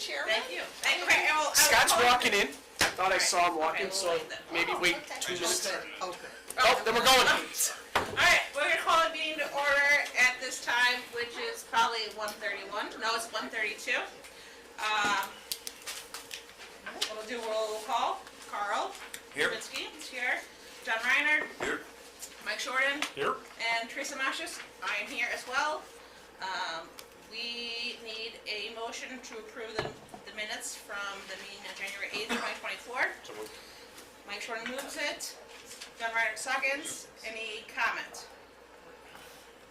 Chairman. Thank you. Okay, Scott's walking in. I thought I saw him walking, Okay, so we'll wait then. maybe wait Okay. 2 minutes. Oh, good. Oh, then we're going. All right, we're gonna call a meeting to order at this time, which is probably 1:31. No, it's 1:32. We'll do a roll call. Carl. Here. Kaminsky is here. John Reiner. Here. Mike Shorten. Here. And Teresa Mashis. I am here as well. We need a motion to approve the minutes from the meeting on January 8th, 2024. Mike Shorten moves it. John Reiner seconds. Any comment?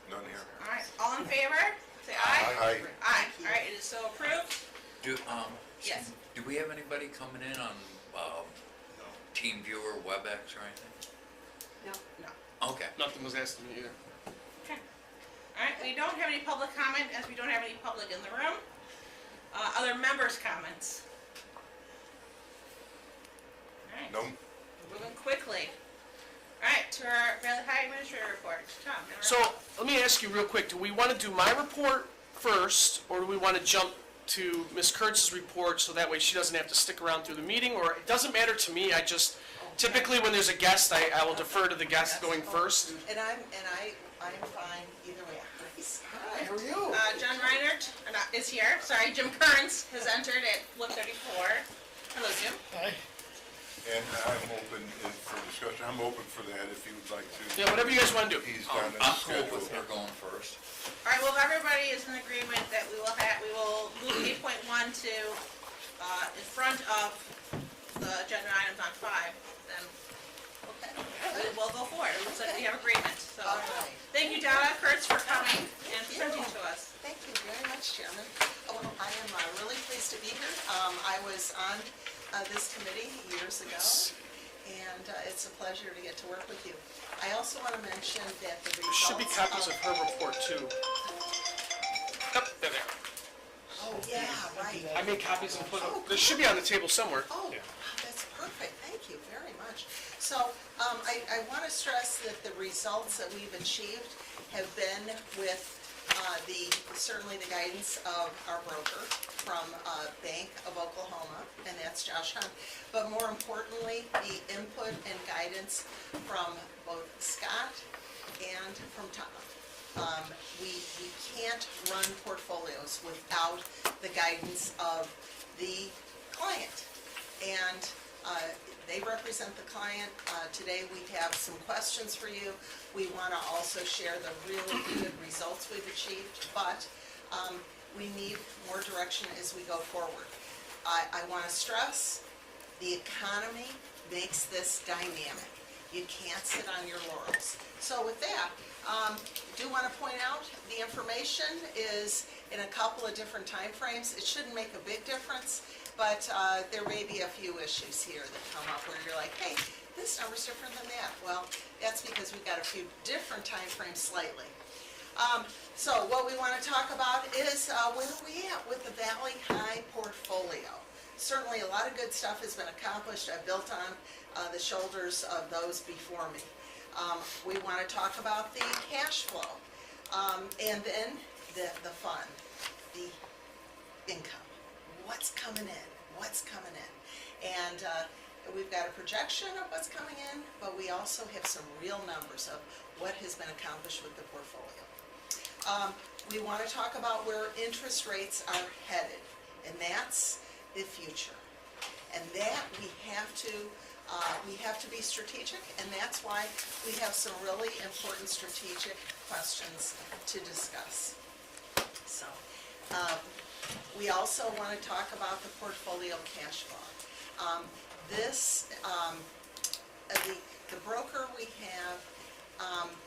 None here. All right, all in favor? Say aye. Aye. Aye. All right, it is so approved. Yes. Do we have anybody coming in on TeamViewer, WebEx, or anything? No. Okay. Nothing was asked of me either. Okay. All right, we don't have any public comment as we don't have any public in the room. Other members' comments? All right. No. Moving quickly. All right, to our Valley High Administrator report. Tom. So let me ask you real quick, do we want to do my report first, or do we want to jump to Ms. Kurtz's report so that way she doesn't have to stick around through the meeting? Or it doesn't matter to me, I just, typically when there's a guest, I will defer to the guest going first. And I'm fine either way. Hi, how are you? John Reinert is here. Sorry, Jim Kurtz has entered at 1:34. Hello, Jim. And I'm open for discussion. I'm open for that if you would like to. Yeah, whatever you guys want to do. He's done his I'm cool schedule. with her going first. All right, well, if everybody is in agreement that we will move 8.1 to in front of the agenda items on 5, then we'll go for it. It looks like we have agreement. So, All right. thank you, Donna Kurtz, for coming and presenting to us. Thank you very much, Chairman. Well, I am really pleased to be here. I was on this committee years ago, and it's a pleasure to get to work with you. I also want to mention that the results There should be copies of her report too. Yep, they're there. Oh, yeah, right. I made copies and put them, they should be on the table somewhere. Oh, that's perfect. Thank you very much. So I want to stress that the results that we've achieved have been with certainly the guidance of our broker from Bank of Oklahoma, and that's Josh Hunt. But more importantly, the input and guidance from both Scott and from Tom. We can't run portfolios without the guidance of the client. And they represent the client. Today we have some questions for you. We want to also share the really good results we've achieved, but we need more direction as we go forward. I want to stress the economy makes this dynamic. You can't sit on your laurels. So with that, do want to point out the information is in a couple of different time frames. It shouldn't make a big difference, but there may be a few issues here that come up where you're like, hey, this number's different than that. Well, that's because we've got a few different time frames slightly. So what we want to talk about is where are we at with the Valley High portfolio. Certainly a lot of good stuff has been accomplished. I've built on the shoulders of those before me. We want to talk about the cash flow, and then the fun, the income. What's coming in? What's coming in? And we've got a projection of what's coming in, but we also have some real numbers of what has been accomplished with the portfolio. We want to talk about where interest rates are headed, and that's the future. And that we have to be strategic, and that's why we have some really important strategic questions to discuss. So, we also want to talk about the portfolio cash flow. The broker we have,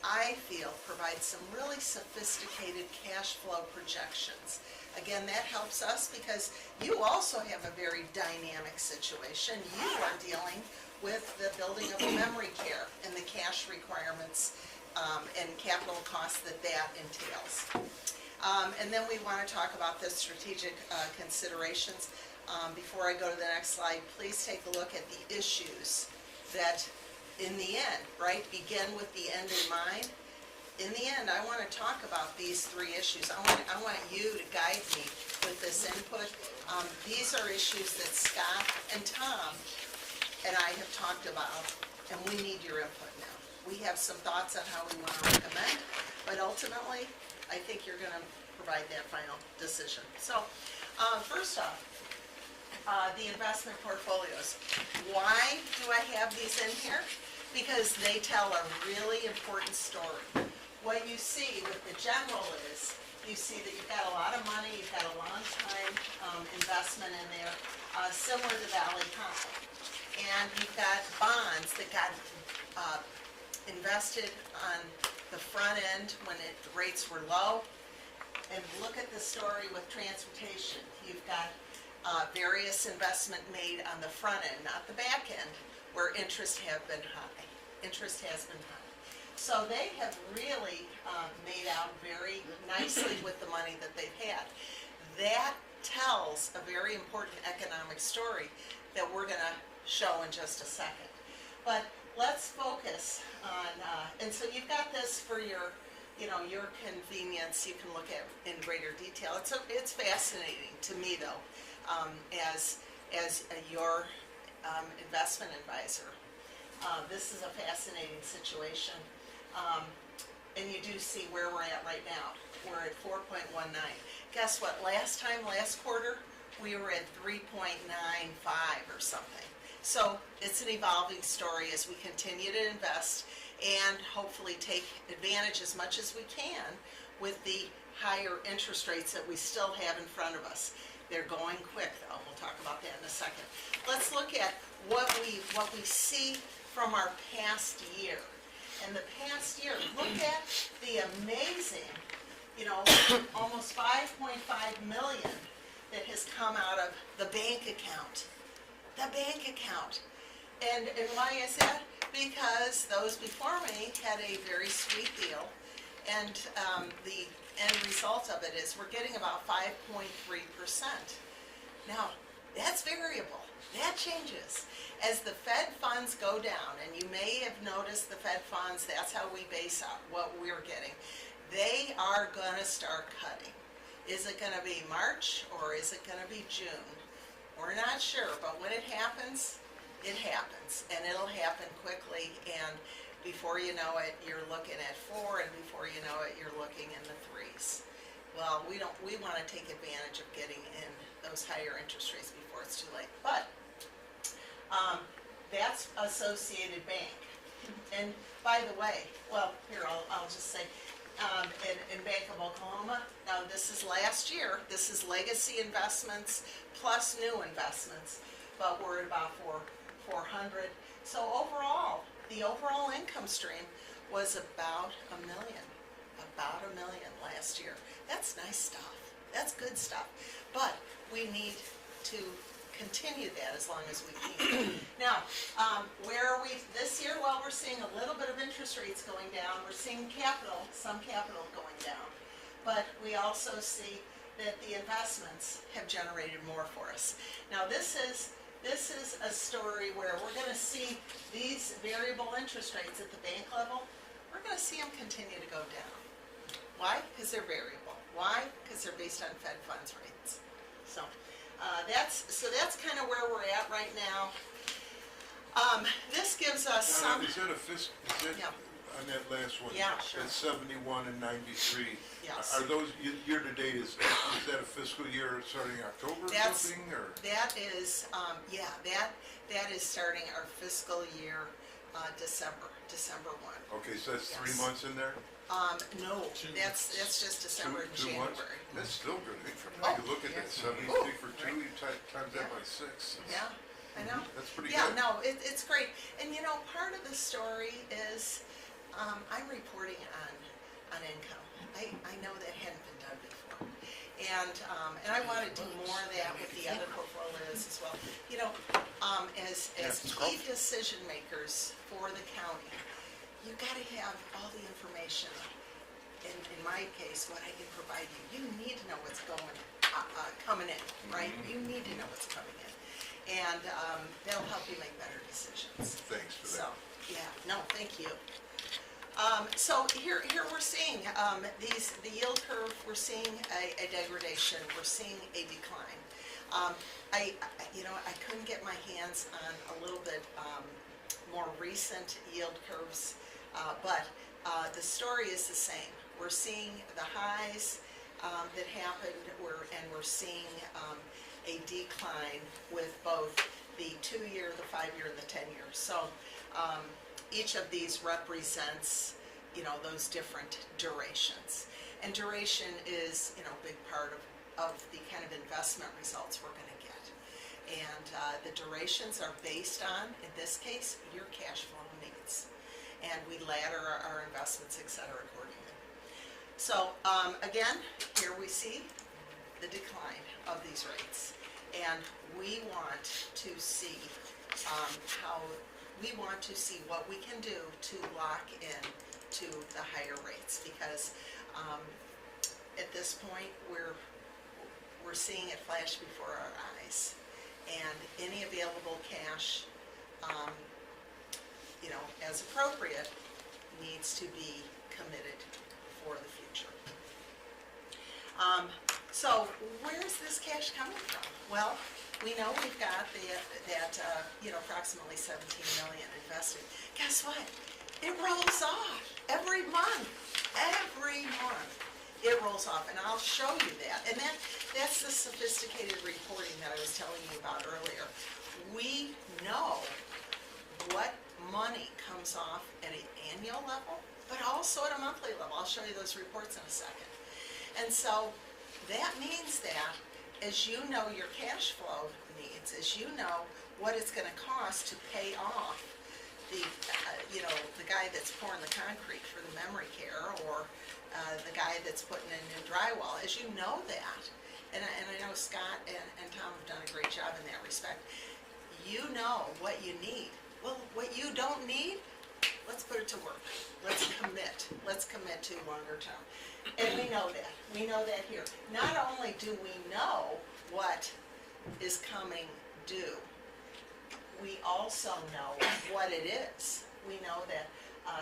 I feel, provides some really sophisticated cash flow projections. Again, that helps us because you also have a very dynamic situation. You are dealing with the building of a memory care and the cash requirements and capital costs that entails. And then we want to talk about the strategic considerations. Before I go to the next slide, please take a look at the issues that in the end, right, begin with the end in mind. In the end, I want to talk about these three issues. I want you to guide me with this input. These are issues that Scott and Tom and I have talked about, and we need your input now. We have some thoughts on how we want to recommend, but ultimately, I think you're gonna provide that final decision. So, first off, the investment portfolios. Why do I have these in here? Because they tell a really important story. What you see with the general is, you see that you've got a lot of money, you've got a long time investment in there, similar to Valley Common. And you've got bonds that got invested on the front end when the rates were low. And look at the story with transportation. You've got various investment made on the front end, not the back end, where interest has been high. So they have really made out very nicely with the money that they've had. That tells a very important economic story that we're gonna show in just a second. But let's focus on, and so you've got this for your, your convenience. You can look at in greater detail. It's fascinating to me though, as your investment advisor. This is a fascinating situation. And you do see where we're at right now. We're at 4.19. Guess what? Last quarter, we were at 3.95 or something. So it's an evolving story as we continue to invest and hopefully take advantage as much as we can with the higher interest rates that we still have in front of us. They're going quick though. We'll talk about that in a second. Let's look at what we see from our past year. In the past year, look at the amazing, almost 5.5 million that has come out of the bank account. The bank account. And why is that? Because those before me had a very sweet deal, and the end result of it is we're getting about 5.3%. Now, that's variable. That changes. As the Fed funds go down, and you may have noticed the Fed funds, that's how we base out what we're getting. They are going to start cutting. Is it going to be March or is it going to be June? We're not sure, but when it happens, and it'll happen quickly, and before you know it, you're looking at 4, and before you know it, you're looking in the 3s. Well, we want to take advantage of getting in those higher interest rates before it's too late. But that's Associated Bank. And by the way, well, here, I'll just say, in Bank of Oklahoma, now this is last year, this is legacy investments plus new investments, but we're at about 400. So overall, the overall income stream was about $1 million last year. That's nice stuff. That's good stuff. But we need to continue that as long as we can. Now, where are we this year? Well, we're seeing a little bit of interest rates going down. We're seeing some capital going down. But we also see that the investments have generated more for us. Now, this is a story where we're going to see these variable interest rates at the bank level. We're going to see them continue to go down. Why? Because they're variable. Why? Because they're based on Fed funds rates. So that's kind of where we're at right now. This gives us some. Is that on that last one? Yeah, sure. That's 71 and 93. Yes. Are those year to date? Is that a fiscal year starting October or something? Or? That is, that is starting our fiscal year, December 1. Okay, so that's Yes. 3 months in there. No, that's just December and Two January. months? That's still good income. Oh, You look at that, yes. 73 for 2, you times that by 6. Yeah, I know. That's pretty Yeah, good. no, it's great. And part of the story is, I'm reporting on income. I know that hadn't been done before. And I want to do more of that with the other portfolios as well. As key decision makers for the county, you got to have all the information. In my case, what I can provide you, you need to know what's coming in, right? You need to know what's coming in, and that'll help you make better decisions. Thanks for So, that. yeah, no, thank you. So here we're seeing, the yield curve, we're seeing a degradation, we're seeing a decline. I couldn't get my hands on a little bit, more recent yield curves, but, the story is the same. We're seeing the highs, that happened, and we're seeing, a decline with both the 2-year, the 5-year, and the 10-year. So, each of these represents, those different durations. And duration is, a big part of the kind of investment results we're gonna get. And the durations are based on, in this case, your cash flow needs. And we ladder our investments, et cetera, accordingly. So, again, here we see the decline of these rates. And we want to see what we can do to lock in to the higher rates, because at this point we're seeing it flash before our eyes, and any available cash, as appropriate, needs to be committed for the future. So where's this cash coming from? Well, we know we've got approximately 17 million invested. Guess what? It rolls off every month. Every month it rolls off, and I'll show you that. And that's the sophisticated reporting that I was telling you about earlier. We know what money comes off at an annual level, but also at a monthly level. I'll show you those reports in a second. And so that means that as you know your cash flow needs, as you know what it's going to cost to pay off the guy that's pouring the concrete for the memory care, or the guy that's putting in new drywall, as you know that, and I know Scott and Tom have done a great job in that respect, you know what you need. Well, what you don't need, let's put it to work. Let's commit to longer term. And we know that. We know that here. Not only do we know what is coming due, we also know what it is. We know that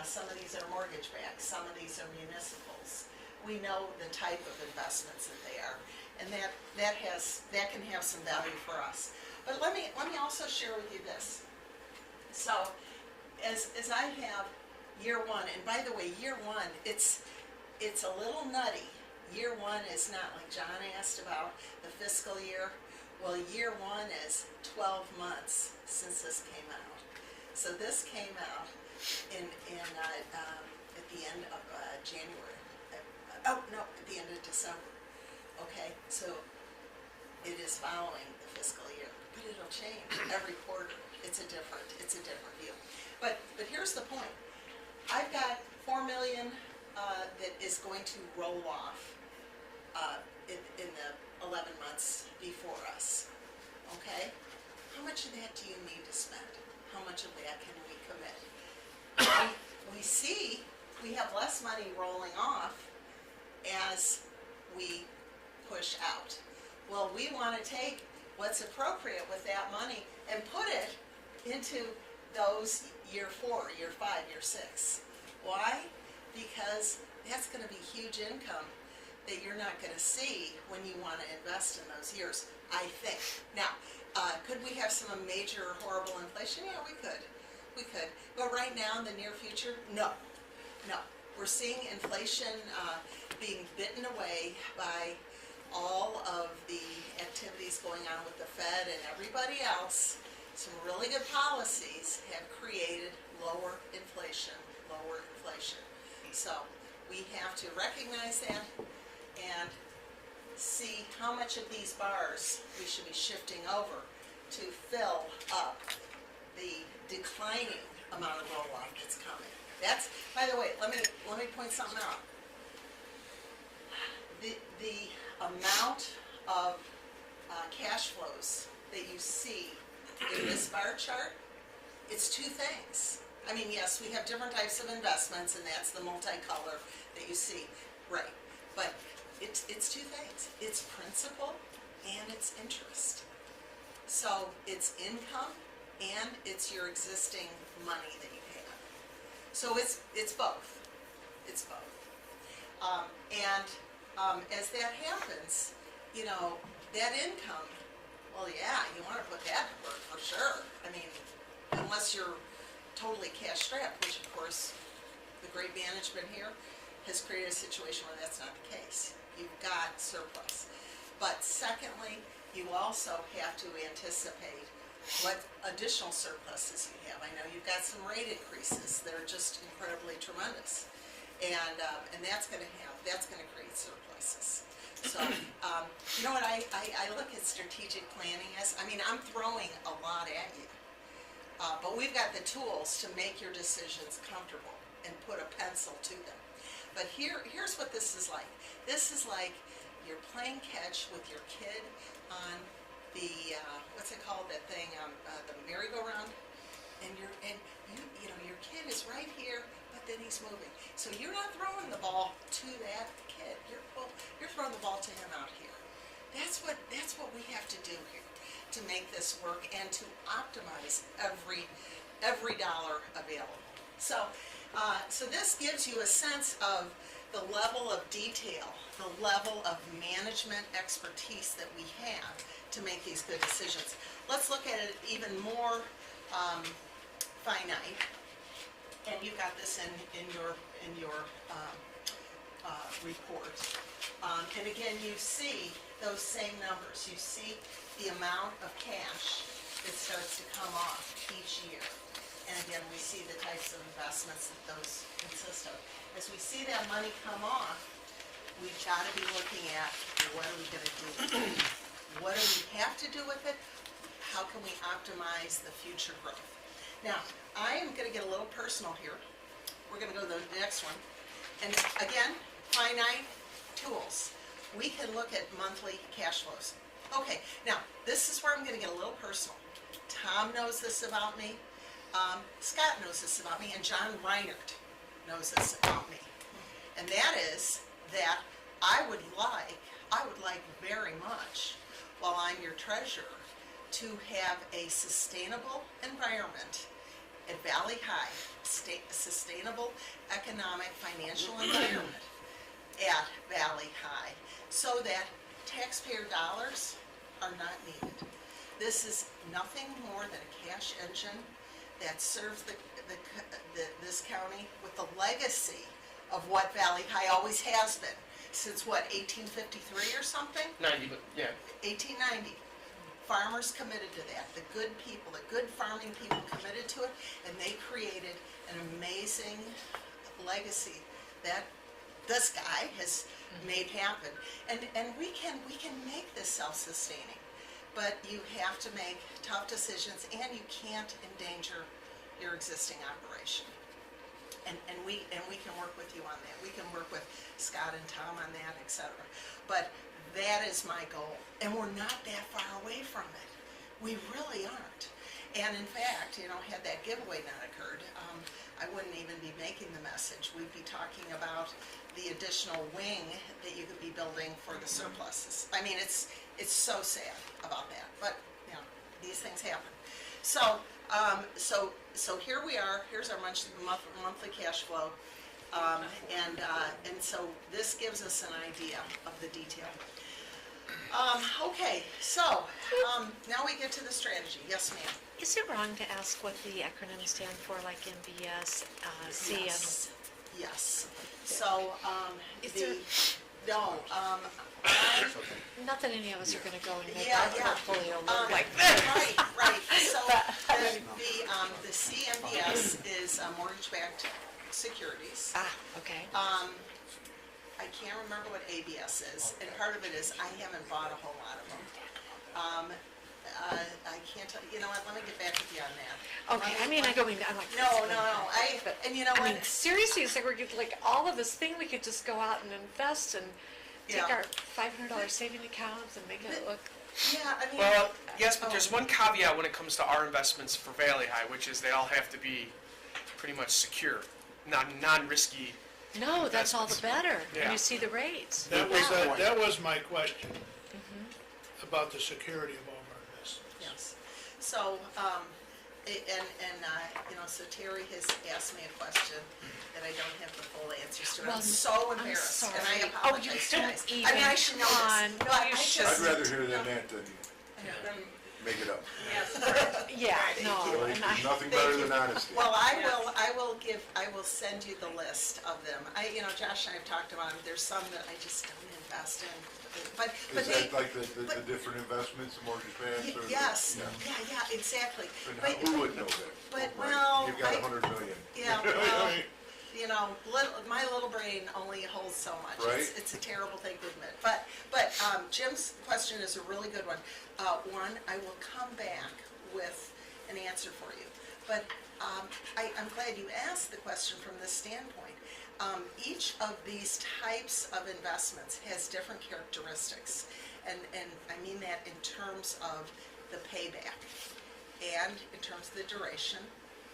some of these are mortgage-backed, some of these are municipals. We know the type of investments that they are, and that can have some value for us. But let me also share with you this. So, as I have year one, and by the way, year one, it's a little nutty. Year one is not like John asked about the fiscal year. Well, year one is 12 months since this came out. So this came out at the end of January. At the end of December. Okay, so it is following the fiscal year, but it'll change every quarter. It's a different view. But here's the point. I've got $4 million that is going to roll off in the 11 months before us. Okay? How much of that do you need to spend? How much of that can we commit? We see we have less money rolling off as we push out. Well, we want to take what's appropriate with that money and put it into those year 4, year 5, year 6. Why? Because that's going to be huge income that you're not going to see when you want to invest in those years, I think. Now, could we have some major horrible inflation? Yeah, we could. But right now, in the near future, no. We're seeing inflation being bitten away by all of the activities going on with the Fed and everybody else. Some really good policies have created lower inflation. So we have to recognize that and see how much of these bars we should be shifting over to fill up the declining amount of roll-off that's coming. That's, by the way, let me point something out. The amount of cash flows that you see in this bar chart, it's two things. I mean, yes, we have different types of investments, and that's the multicolor that you see, right? But it's two things. It's principal and it's interest. So it's income and it's your existing money that you have. So it's both. It's both. As that happens, you know, that income, well, yeah, you wanna put that to work for sure. I mean, unless you're totally cash strapped, which of course, the great management here has created a situation where that's not the case. You've got surplus. But secondly, you also have to anticipate what additional surpluses you have. I know you've got some rate increases that are just incredibly tremendous. And that's gonna create surpluses. So, you know what I look at strategic planning as, I mean, I'm throwing a lot at you. But we've got the tools to make your decisions comfortable and put a pencil to them. But here's what this is like. This is like you're playing catch with your kid on the, what's it called, that thing, the merry-go-round? And you know, your kid is right here, but then he's moving. So you're not throwing the ball to that kid. You're throwing the ball to him out here. That's what we have to do here to make this work and to optimize every dollar available. So this gives you a sense of the level of detail, the level of management expertise that we have to make these good decisions. Let's look at it even more finite. And you've got this in your report. And again, you see those same numbers. You see the amount of cash that starts to come off each year. And again, we see the types of investments that those consist of. As we see that money come off, we've got to be looking at, what are we going to do with it? What do we have to do with it? How can we optimize the future growth? Now, I am going to get a little personal here. We're going to go to the next one. And again, finite tools. We can look at monthly cash flows. Okay, now, this is where I'm going to get a little personal. Tom knows this about me. Scott knows this about me, and John Reinert knows this about me. And that is that I would like very much, while I'm your treasurer, to have a sustainable environment at Valley High, sustainable economic financial environment at Valley High, so that taxpayer dollars are not needed. This is nothing more than a cash engine that serves this county with the legacy of what Valley High always has been, since what, 1853 or something? 90, but yeah. 1890. Farmers committed to that. The good people, the good farming people committed to it, and they created an amazing legacy that this guy has made happen. And we can make this self-sustaining, but you have to make tough decisions, and you can't endanger your existing operation. And we can work with you on that. We can work with Scott and Tom on that, etc. But that is my goal, and we're not that far away from it. We really aren't. And in fact, you know, had that giveaway not occurred, I wouldn't even be making the message. We'd be talking about the additional wing that you could be building for the surpluses. I mean, it's so sad about that, but you know, these things happen. So here we are. Here's our monthly cash flow, and so this gives us an idea of the detail. Okay, so now we get to the strategy. Yes, ma'am. Is it wrong to ask what the acronyms stand for, like MBS, CM? Yes. So Not that any of us are going to go and make Yeah, our yeah. portfolio look like this. Right. So the CMBS is mortgage-backed securities. Okay. I can't remember what ABS is, and part of it is I haven't bought a whole lot of them. I can't tell, you know what, let me get back with you on that. Okay, I mean, I'm like. No, and you know I what? mean, seriously, it's like we're getting, like, all of this thing, we could just go out and invest and take Yeah. our $500 saving accounts and make it look. Yeah, I mean. Well, yes, but there's one caveat when it comes to our investments for Valley High, which is they all have to be pretty much secure, non-risky. No, that's all the better, when Yeah. you see the rates. That was my question about the security of all of our investments. Yes. So, So Terry has asked me a question that I don't have the full answers to. Well, I'm so embarrassed, and I sorry. apologize, Oh, you guys. don't I mean, I even. should know Come on. this. No, I you just- I'd rather hear than that than make it up. Yeah, no, There's and I, nothing better than honesty. Well, I will send you the list of them. Josh and I have talked about them. There's some that I just don't invest in, but Is they. that like the but- different investments, the mortgage finance? or the- Yes, Yeah. yeah, exactly. But who would know that? but, Right? well, You've got I- 100 million. Yeah, well, my little brain only holds so much. Right. It's a terrible thing to admit. But Jim's question is a really good one. One, I will come back with an answer for you. But I'm glad you asked the question from this standpoint. Each of these types of investments has different characteristics. And I mean that in terms of the payback, and in terms of the duration,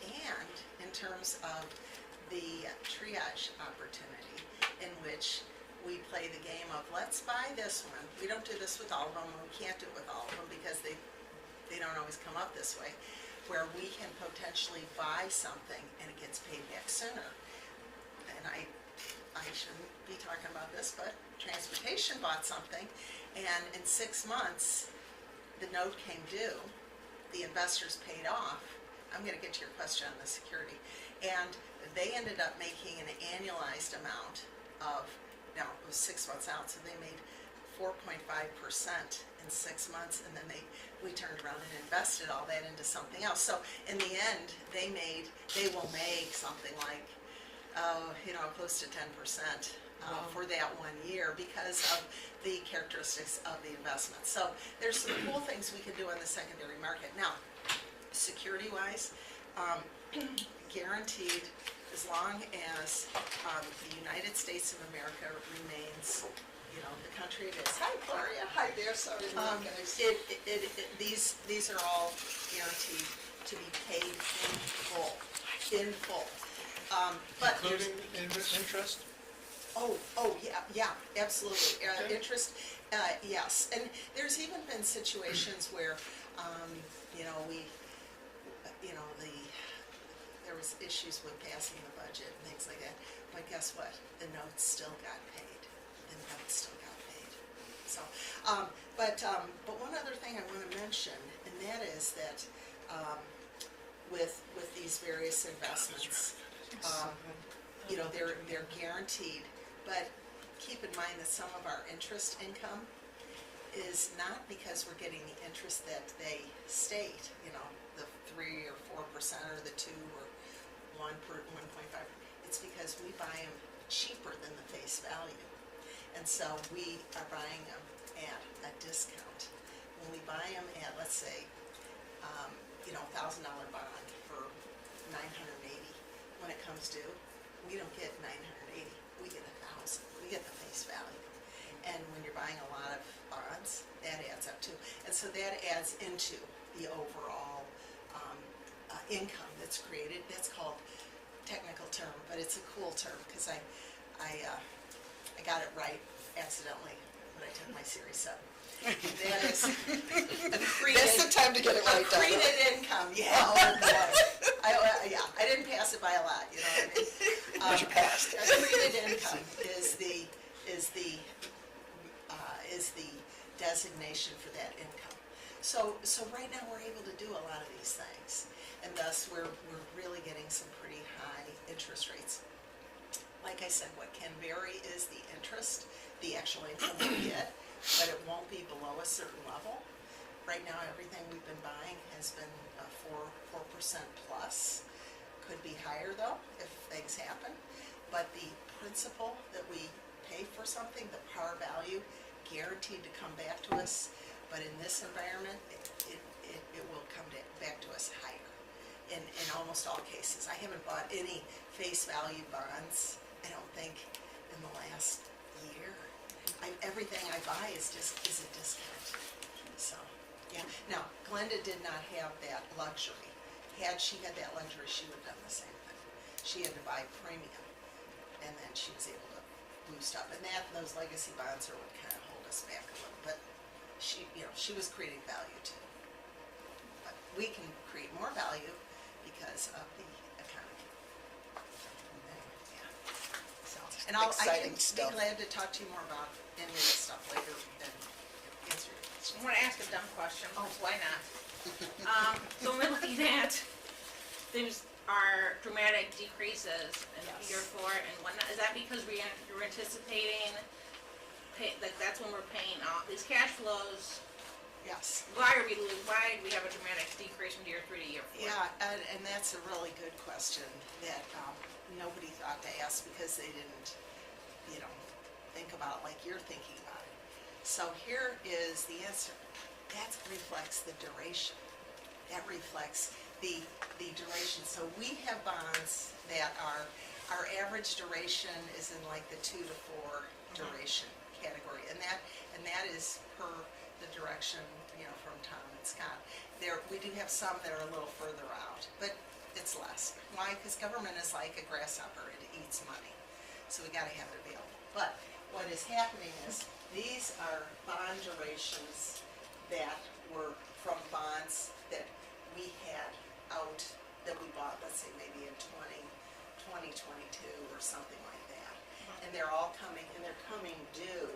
and in terms of the triage opportunity, in which we play the game of, let's buy this one. We don't do this with all of them, and we can't do it with all of them because they don't always come up this way, where we can potentially buy something and it gets paid back sooner. And I shouldn't be talking about this, but transportation bought something, and in 6 months, the note came due, the investors paid off. I'm gonna get to your question on the security. And they ended up making an annualized amount of, now it was 6 months out, so they made 4.5% in 6 months, and then we turned around and invested all that into something else. So in the end, they will make something like, close to 10% for that 1 year because of the characteristics of the investment. So there's some cool things we can do on the secondary market. Now, security-wise, guaranteed as long as the United States of America remains, the country it is. Hi, Gloria. Hi there. Sorry, guys. These are all guaranteed to be paid in full. In full. But Including interest? yeah, absolutely. Interest, yes. And there's even been situations where, there was issues with passing the budget and things like that. But guess what? The notes still got paid. So, but one other thing I want to mention, and that is that with these various investments, they're guaranteed, but keep in mind that some of our interest income is not because we're getting the interest that they state, the 3 or 4% or the 2 or 1.5. It's because we buy them cheaper than the face value. And so we are buying them at a discount. When we buy them at, let's say, $1,000 bond for $980, when it comes due, we don't get $980, we get $1,000. We get the face value. And when you're buying a lot of bonds, that adds up too. And so that adds into the overall income that's created. That's called technical term, but it's a cool term because I got it right accidentally when I took my Series 7. That is accreted. That's the time to get it right, Donna. Accreted income, yeah. I didn't pass it by a lot, you know what I mean? But you passed. Accreted income is the designation for that income. So right now we're able to do a lot of these things, and thus we're really getting some pretty high interest rates. Like I said, what can vary is the interest, the actual income we get, but it won't be below a certain level. Right now, everything we've been buying has been 4% plus. Could be higher though, if things happen. But the principal that we pay for something, the par value, guaranteed to come back to us. But in this environment, it will come back to us higher in almost all cases. I haven't bought any face value bonds, I don't think, in the last year. Everything I buy is a discount. So, yeah. Now, Glenda did not have that luxury. Had she had that luxury, she would have done the same thing. She had to buy premium, and then she was able to boost up. And those legacy bonds are what kind of hold us back a little. But she was creating value too. But we can create more value because of the economy. Yeah. So, and I can Exciting be stuff. glad to talk to you more about any of this stuff later and answer your questions. I want to ask a dumb question, because why not? So when we're looking at, there's our dramatic decreases in Yes. year 4 and whatnot, is that because you're anticipating, that's when we're paying off these cash flows? Yes. Why do we have a dramatic decrease from year 3 to year 4? Yeah, and that's a really good question that nobody thought to ask because they didn't, think about it like you're thinking about it. So here is the answer. That reflects the duration. That reflects the duration. So we have bonds that our average duration is in like the 2 to 4 duration category, and that is per the direction, from Tom and Scott. We do have some that are a little further out, but it's less. Why? Because government is like a grasshopper, it eats money. So we gotta have it available. But what is happening is, these are bond durations that were from bonds that we had out, that we bought, let's say maybe in 2022 or something like that. And they're all coming due.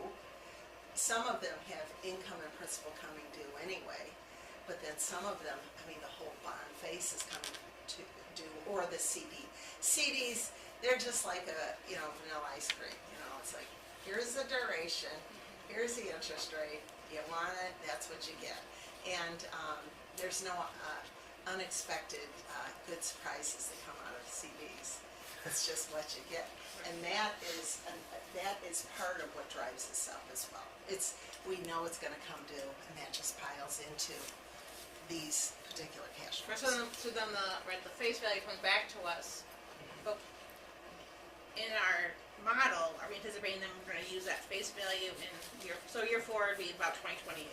Some of them have income and principal coming due anyway, but then some of them, the whole bond face is coming to due, or the CD. CDs, they're just like vanilla ice cream, it's like, here's the duration, here's the interest rate, you want it, that's what you get. And there's no unexpected good surprises that come out of CDs. It's just what you get. And that is part of what drives us up as well. We know it's gonna come due, and that just piles into these particular cash flows. So then the face value comes back to us, but in our model, are we anticipating that we're gonna use that face value in year 4 would be about 2028,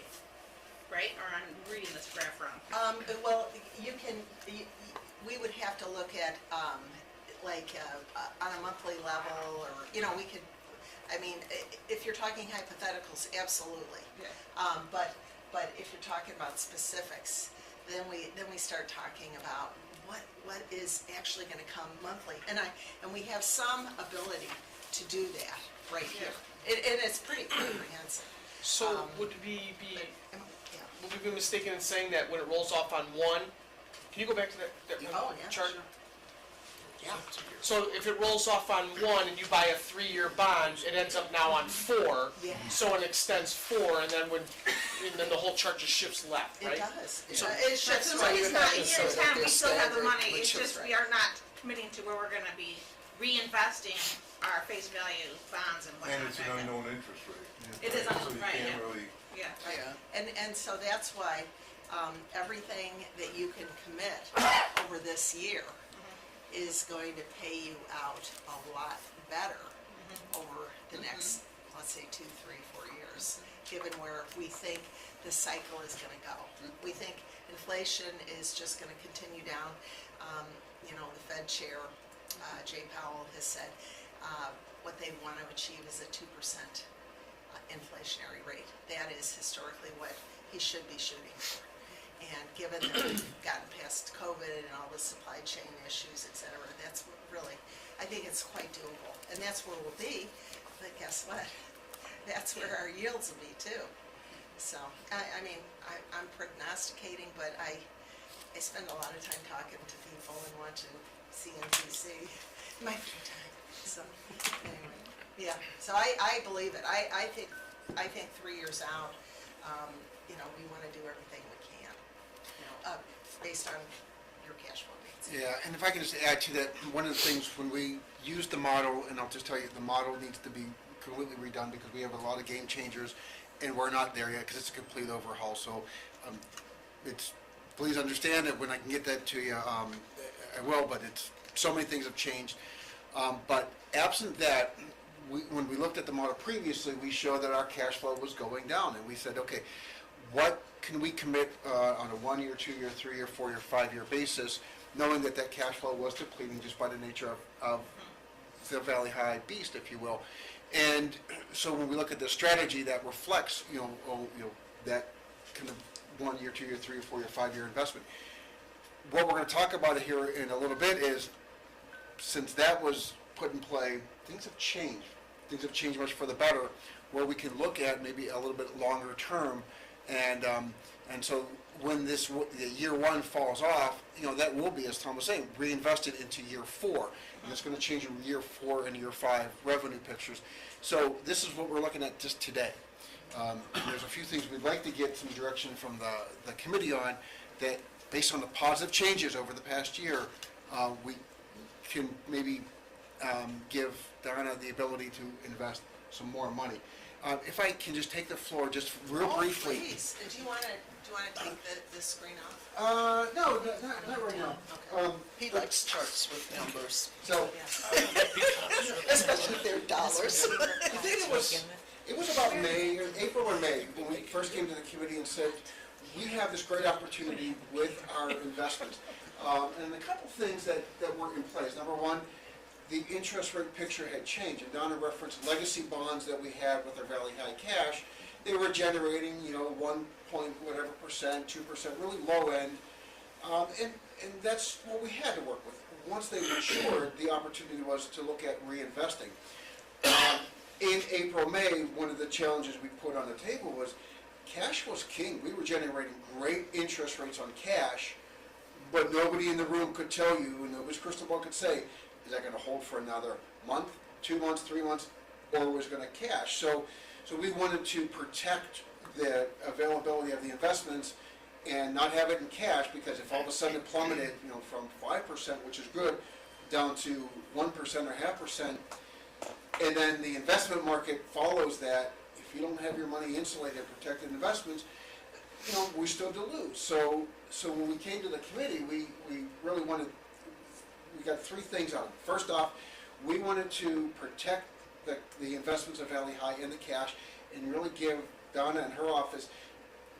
right? Or I'm reading this graph wrong. Well, we would have to look at, on a monthly level, or, we could, if you're talking hypotheticals, absolutely. Yeah. But if you're talking about specifics, then we start talking about what is actually gonna come monthly. And we have some ability to do that right here. And it's pretty comprehensive. So would we be, Yeah. would we be mistaken in saying that when it rolls off on 1, can you go back to that Oh, yeah, chart? sure. Yeah. So if it rolls off on 1 and you buy a 3-year bond, it ends up now on 4. Yeah. So it extends 4, and then the whole chart just shifts left, right? It does. So- It shifts So right. it's not year So 10, we it's still have the standard, money, which it's is just we are not committing to where we're gonna be reinvesting our face value bonds and whatnot. And it's an back then. unknown interest rate. It is unknown, right, So you yeah. can't really, Yeah. Yeah. And so that's why everything that you can commit over this year is going to pay you out a lot better over the next, let's say, 2, 3, 4 years, given where we think the cycle is gonna go. We think inflation is just gonna continue down. The Fed chair, Jay Powell, has said what they want to achieve is a 2% inflationary rate. That is historically what he should be shooting for. And given that we've gotten past COVID and all the supply chain issues, et cetera, that's what really, I think it's quite doable. And that's where we'll be, but guess what? That's where our yields will be too. So, I'm prognosticating, but I spend a lot of time talking to people and watching CNBC in my free time. So, anyway, yeah, so I believe it. I think 3 years out, we wanna do everything we can, based on your cash flow needs. Yeah, and if I can just add to that, one of the things when we use the model, and I'll just tell you, the model needs to be completely redone because we have a lot of game changers, and we're not there yet because it's a complete overhaul. So, please understand that when I can get that to you, I will. But so many things have changed. But absent that, when we looked at the model previously, we showed that our cash flow was going down, and we said, okay, what can we commit on a 1 year, 2 year, 3 year, 4 year, 5 year basis, knowing that cash flow was depleting just by the nature of the Valley High beast, if you will. And so when we look at the strategy that reflects, that kind of 1 year, 2 year, 3 year, 4 year, 5 year investment, what we're gonna talk about here in a little bit is, since that was put in play, things have changed. Things have changed much for the better, where we can look at maybe a little bit longer term, and so when the year one falls off, that will be, as Tom was saying, reinvested into year four. And it's gonna change your year 4 and year 5 revenue pictures. So this is what we're looking at just today. There's a few things we'd like to get some direction from the committee on, that based on the positive changes over the past year, we can maybe give Donna the ability to invest some more money. If I can just take the floor just real briefly. Oh, please. Do you want to take the screen off? No, not right now. He likes charts with numbers, So, especially if they're dollars. I think it was about April or May, when we first came to the committee and said, we have this great opportunity with our investments. And a couple things that were in place. Number one, the interest rate picture had changed. And Donna referenced legacy bonds that we had with our Valley High cash. They were generating, 1 point whatever percent, 2%, really low end. And that's what we had to work with. Once they matured, the opportunity was to look at reinvesting. In April, May, one of the challenges we put on the table was cash was king. We were generating great interest rates on cash, but nobody in the room could tell you, and nobody's crystal ball could say, is that going to hold for another month, 2 months, 3 months, or was going to cash? So we wanted to protect the availability of the investments and not have it in cash, because if all of a sudden it plummeted, from 5%, which is good, down to 1% or 0.5%, and then the investment market follows that, if you don't have your money insulated, protected investments, we still do lose. So when we came to the committee, we really wanted, we got 3 things out of it. First off, we wanted to protect the investments of Valley High and the cash, and really give Donna and her office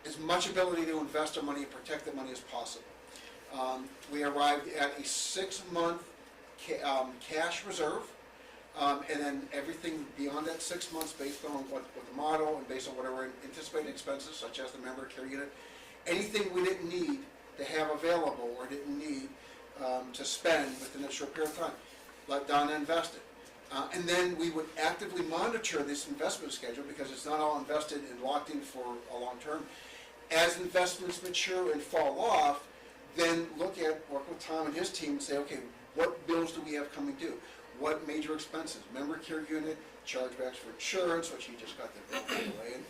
as much ability to invest our money and protect the money as possible. We arrived at a 6-month cash reserve, and then everything beyond that 6 months, based on what the model and based on whatever anticipated expenses, such as the member care unit, anything we didn't need to have available or didn't need to spend within a short period of time, let Donna invest it. And then we would actively monitor this investment schedule, because it's not all invested and locked in for a long term. As investments mature and fall off, then work with Tom and his team and say, okay, what bills do we have coming due? What major expenses? Member care unit, chargebacks for insurance, which you just got the bill by the way. And,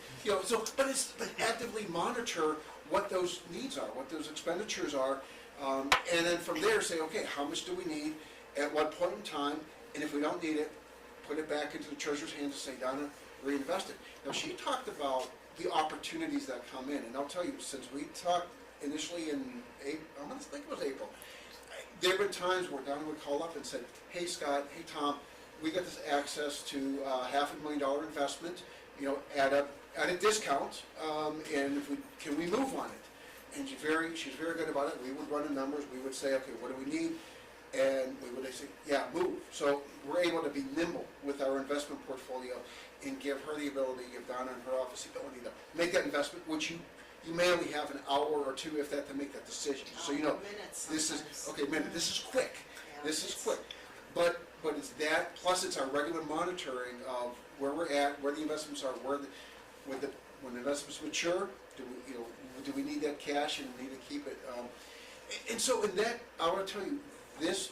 but actively monitor what those needs are, what those expenditures are, and then from there say, okay, how much do we need at what point in time? And if we don't need it, put it back into the treasurer's hands and say, Donna, reinvest it. Now, she talked about the opportunities that come in, and I'll tell you, since we talked initially in April, I think it was April, there have been times where Donna would call up and say, hey Scott, hey Tom, we got this access to $500,000 investment, at a discount, and can we move on it? And she's very good about it. We would run the numbers, we would say, okay, what do we need? And we would say, yeah, move. So we're able to be nimble with our investment portfolio and give her the ability, give Donna and her office the ability to make that investment, which you may only have an hour or two, if that, to make that decision. So minutes this is, sometimes. okay, minute, this is quick. Yeah, This is quick. But it's that, plus it's our regular monitoring of where we're at, where the investments are, when the investments mature, do we need that cash and need to keep it? And so in that, I want to tell you, this,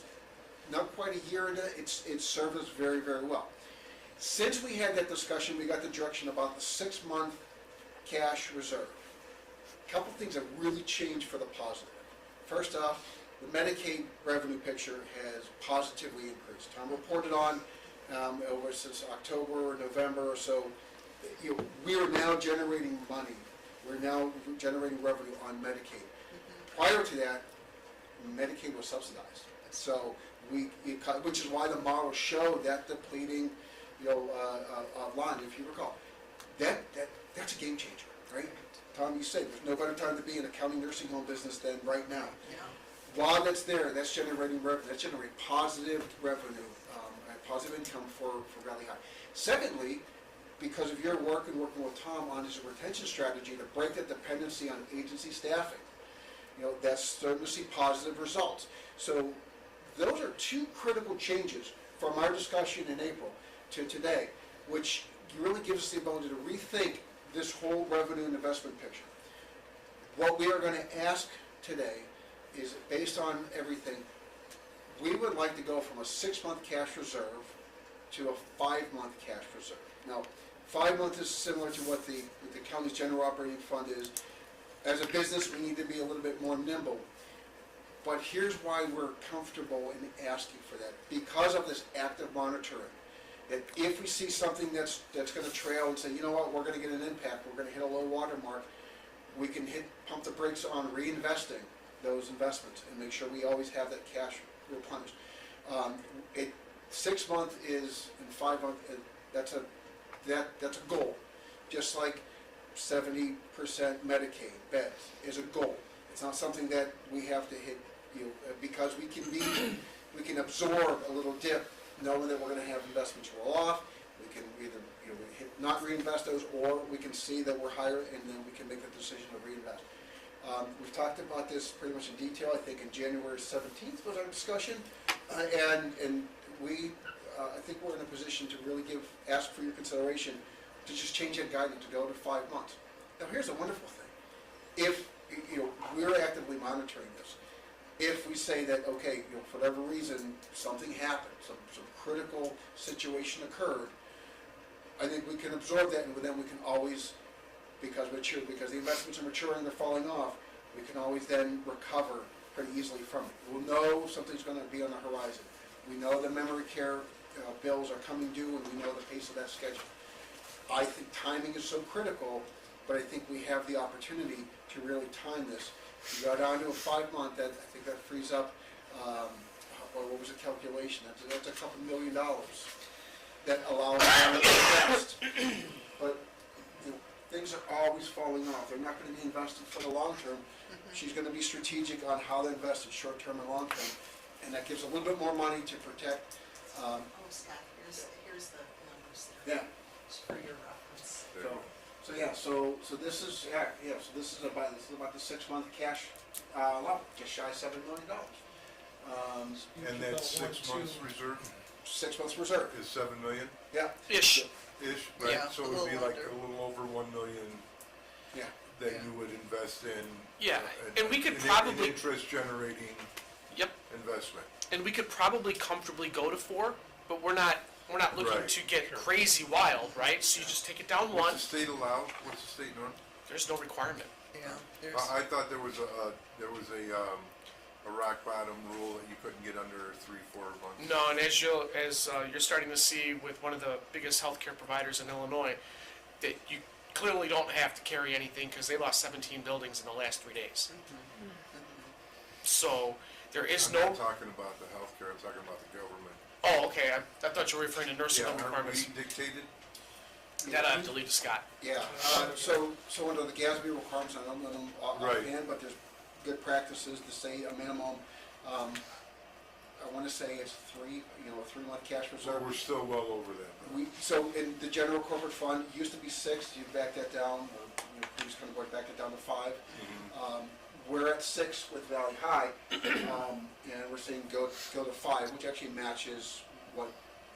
not quite a year into it served us very, very well. Since we had that discussion, we got the direction about the 6-month cash reserve. A couple things have really changed for the positive. First off, the Medicaid revenue picture has positively increased. Tom reported on over since October or November or so, we are now generating money. We're now generating revenue on Medicaid. Prior to that, Medicaid was subsidized. So which is why the model showed that depleting, line, if you recall. That's a game changer, right? Tom, you said there's no better time to be in a county nursing home business than right now. Yeah. While that's there, that's generating revenue. That's generating positive revenue, positive income for Valley High. Secondly, because of your work and working with Tom on his retention strategy to break the dependency on agency staffing, that's starting to see positive results. So those are two critical changes from our discussion in April to today, which really gives us the ability to rethink this whole revenue and investment picture. What we are going to ask today is, based on everything, we would like to go from a 6-month cash reserve to a 5-month cash reserve. Now, 5 months is similar to what the county's general operating fund is. As a business, we need to be a little bit more nimble. But here's why we're comfortable in asking for that. Because of this active monitoring, that if we see something that's going to trail and say, you know what, we're going to get an impact, we're going to hit a low water mark, we can pump the brakes on reinvesting those investments and make sure we always have that cash replenished. 6 month is, and 5 month, that's a goal. Just like 70% Medicaid beds is a goal. It's not something that we have to hit, because we can absorb a little dip, knowing that we're going to have investments roll off. We can either not reinvest those, or we can see that we're higher, and then we can make the decision to reinvest. We've talked about this pretty much in detail. I think in January 17th was our discussion, and we, I think we're in a position to really ask for your consideration to just change that guidance to go to 5 months. Now, here's a wonderful thing. If we're actively monitoring this, if we say that, okay, for whatever reason, something happened, some critical situation occurred, I think we can absorb that, and then we can always, because the investments are maturing, they're falling off, we can always then recover pretty easily from it. We'll know something's going to be on the horizon. We know the memory care bills are coming due, and we know the pace of that schedule. I think timing is so critical, but I think we have the opportunity to really time this. You go down to a 5 month, I think that frees up, what was the calculation? That's a couple $1 million that allows them to invest. But things are always falling off. They're not going to be invested for the long term. She's going to be strategic on how they invest in short term and long term, and that gives a little bit more money to protect. Scott, here's the numbers there. Yeah. Just for your reference. So this is about the 6 month cash level, just shy of $7 million. And that 6 months reserve 6 months reserve. is 7 million Yeah. Ish. ish, right? Yeah, So a it would be little like under. a little over 1 million Yeah. that Yeah. you would invest in. Yeah, an- and we could an probably- interest generating Yep. investment. And we could probably comfortably go to 4, but we're not looking Right. to get crazy wild, right? So you just take it down 1. What's the state allow? What's the state norm? There's no requirement. Yeah, there's, I thought there was a rock bottom rule that you couldn't get under 3-4 months. No, and as you're starting to see with one of the biggest healthcare providers in Illinois, that you clearly don't have to carry anything because they lost 17 buildings in the last 3 days. So there is I'm no. not talking about the healthcare, I'm talking about the government. Oh, okay. I thought you were referring to nursing Yeah, home aren't requirements. we dictated? That I have to leave to Scott. Yeah. So under the GASB requirements, I don't know them Right. offhand, but there's good practices to say a minimum. I want to say it's 3, a 3 month cash So reserve. we're still well over that. So in the general corporate fund, it used to be 6, you back that down, or previous kind of board back it down to 5. We're at 6 with Valley High, and we're saying go to 5, which actually matches what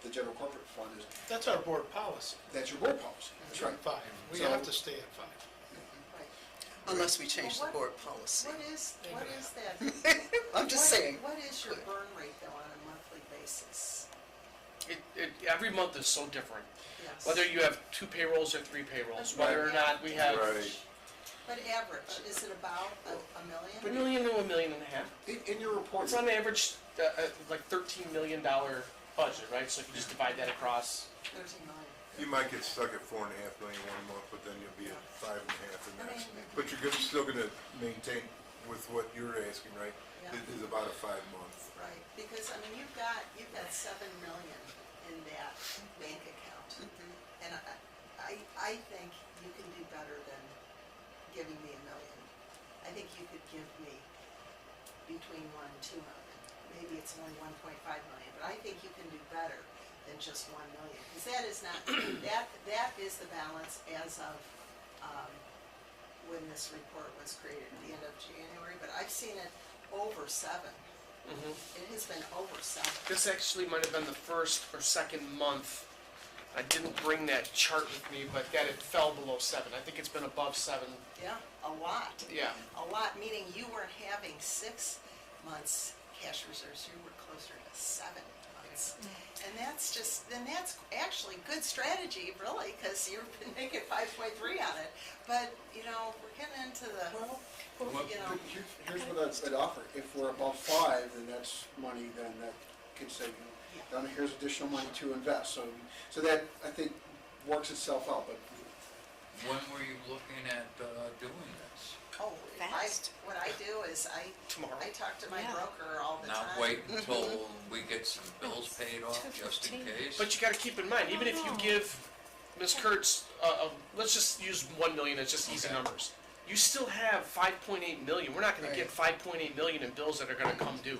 the general corporate fund is. That's our board policy. That's your board policy. That's right. 5. We So- have to stay at 5. Right. unless we change the Well, board policy. What is that? I'm just saying. What is your burn rate though on a monthly basis? Every month is so different. Yes. Whether you have 2 payrolls or 3 payrolls, whether or not we have Right. But average, is it about a million? $1 million to $1.5 million. In your report, It's on average like $13 million budget, right? So if you just divide that across. 13 million. You might get stuck at 4.5 million one month, but then you'll be at 5.5 the next. I mean- But still gonna maintain with what you're asking, right? Yeah. It is about a 5 month. Right, because I mean, you've got 7 million in that bank account. And I think you can do better than giving me $1 million. I think you could give me between 1 and 2 million. Maybe it's only 1.5 million, but I think you can do better than just 1 million. Because that is not, that is the balance as of when this report was created at the end of January, but I've seen it over 7. It has been over 7. This actually might have been the first or second month. I didn't bring that chart with me, but that it fell below 7. I think it's been above 7. Yeah, a lot. Yeah. A lot, meaning you weren't having 6 months cash reserves, you were closer to 7 months. And that's actually good strategy, really, because you've been making 5.3 on it. But, you know, we're getting into the, you know, Here's what I'd offer, if we're above 5, then that's money then that can say, Donna, here's additional money to invest, so that, I think, works itself out, but When were you looking at doing this? oh, Fast. what I do is Tomorrow. I talk to my Yeah. broker all the time. Not wait until we get some bills paid off, just in 2:15. case? But you gotta keep in mind, even if you give Ms. Kurtz, let's just use 1 million as just easy Okay. numbers. You still have 5.8 million. We're not gonna get 5.8 million in bills that are gonna come due.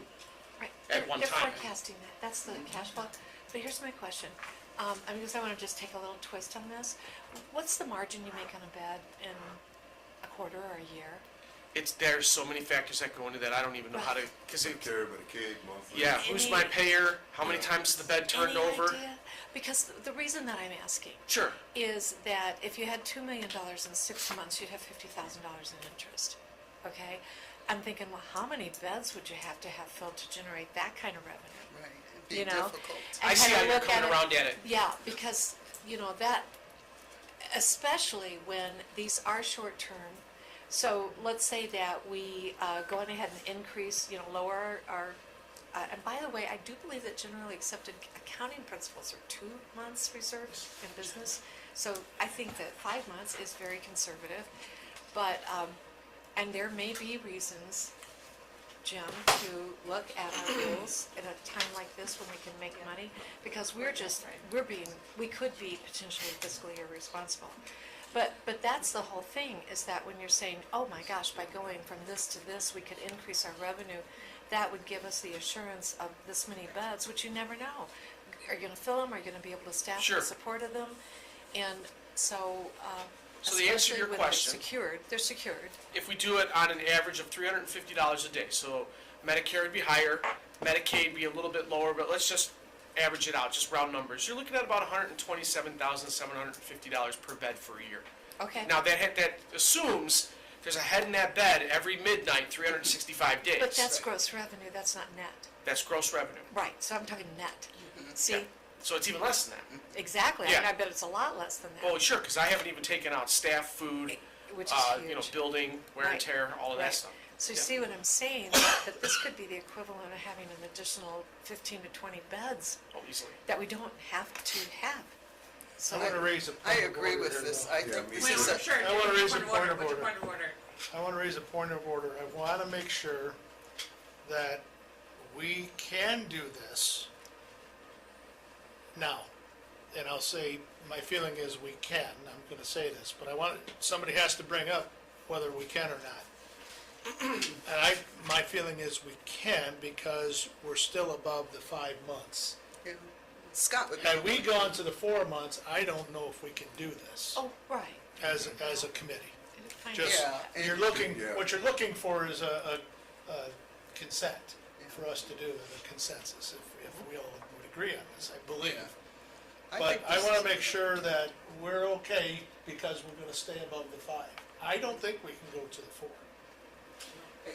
Right. At one They're time. forecasting that, that's the cash flow. But here's my question, because I wanna just take a little twist on this. What's the margin you make on a bed in a quarter or a year? There's so many factors that go into that, I don't even know how to, cause it, Care of a kid, monthly. yeah, who's my payer, how many times is the bed turned Any over? idea? Because the reason that I'm asking Sure, is that if you had $2 million in 6 months, you'd have $50,000 in interest, okay? I'm thinking, well, how many beds would you have filled to generate that kind of revenue? Right, it'd be You know? difficult. I And see kinda how you're look at coming it- around at it. Yeah, because, that, especially when these are short-term, so let's say that we go on ahead and increase, lower our, and by the way, I do believe that generally accepted accounting principles are 2 months reserves in business. So I think that 5 months is very conservative, but, and there may be reasons, Jim, to look at our rules at a time like this when we can make money, because we could be potentially fiscally irresponsible. But that's the whole thing, is that when you're saying, oh my gosh, by going from this to this, we could increase our revenue, that would give us the assurance of this many beds, which you never know. Are you gonna fill them, are you gonna be able to staff Sure. the support of them? And so, So the answer to your especially when question- they're secured. If we do it on an average of $350 a day, so Medicare would be higher, Medicaid be a little bit lower, but let's just average it out, just round numbers. You're looking at about $127,750 per bed for a year. Okay. Now, that assumes there's a head in that bed every midnight, 365 days. But that's gross revenue, that's not net. That's gross revenue. Right, so I'm talking net. Yeah. See, So it's even less than that. exactly, Yeah. I bet it's a lot less than Well, that, sure, because I haven't even taken out staff, food, which is huge. building, wear and Right. tear, all of that Right. stuff. So you Yeah. see what I'm saying, that this could be the equivalent of having an additional 15 to 20 beds Oh, easily. that we don't have to have. I want to raise a I point of agree order with here, this, though. I think me this Wait, is wait, a, sure. I wanna raise a What's point your of order. point of order? I want to raise a point of order. I want to make sure that we can do this now. And I'll say, my feeling is we can, I'm going to say this, but somebody has to bring up whether we can or not. And my feeling is we can, because we're still above the 5 months. yeah. Scott would be. Had we gone to the 4 months, I don't know if we can do this Oh, right. as a committee. Fine. Just, Yeah, and- you're looking, Yeah. what you're looking for is a consent for us to do, a consensus, if we all would agree on this, I believe. Yeah. But think I this want is- to make sure that we're okay, because we're going to stay above the 5. I don't think we can go to the 4,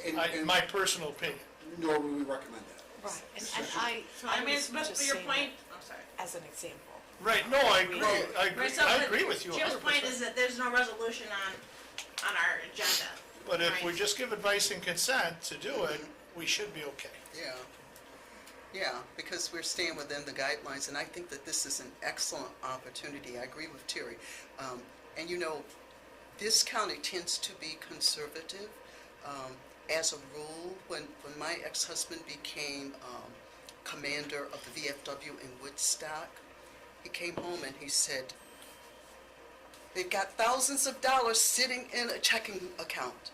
and my personal opinion. nor would we recommend that. Right, and I I mean, was but just for your saying point, that I'm sorry. as an example. Right, no, I agree, Well, I agree, Right, so, I but agree with you Jim's 100%. point is that there's no resolution on our agenda. But if we right. just give advice and consent to do it, we should be okay. Yeah. Yeah, because we're staying within the guidelines, and I think that this is an excellent opportunity. I agree with Terry. And this county tends to be conservative. As a rule, when my ex-husband became commander of the VFW in Woodstock, he came home and he said, they've got thousands of dollars sitting in a checking account.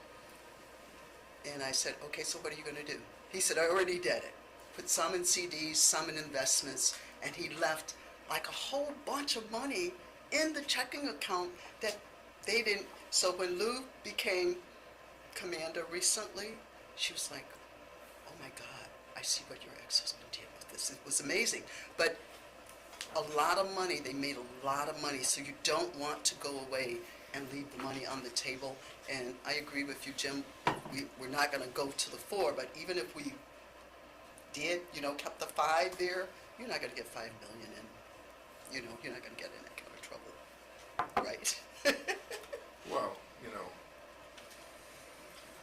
And I said, okay, so what are you going to do? He said, I already did it. Put some in CDs, some in investments, and he left like a whole bunch of money in the checking account that they didn't, So when Lou became commander recently, she was like, oh my God, I see what your ex-husband did with this. It was amazing. But a lot of money, they made a lot of money, so you don't want to go away and leave the money on the table. And I agree with you, Jim, we're not gonna go to the 4, but even if we did, kept the 5 there, you're not gonna get 5 million in, you're not gonna get in that kind of trouble, right? Well,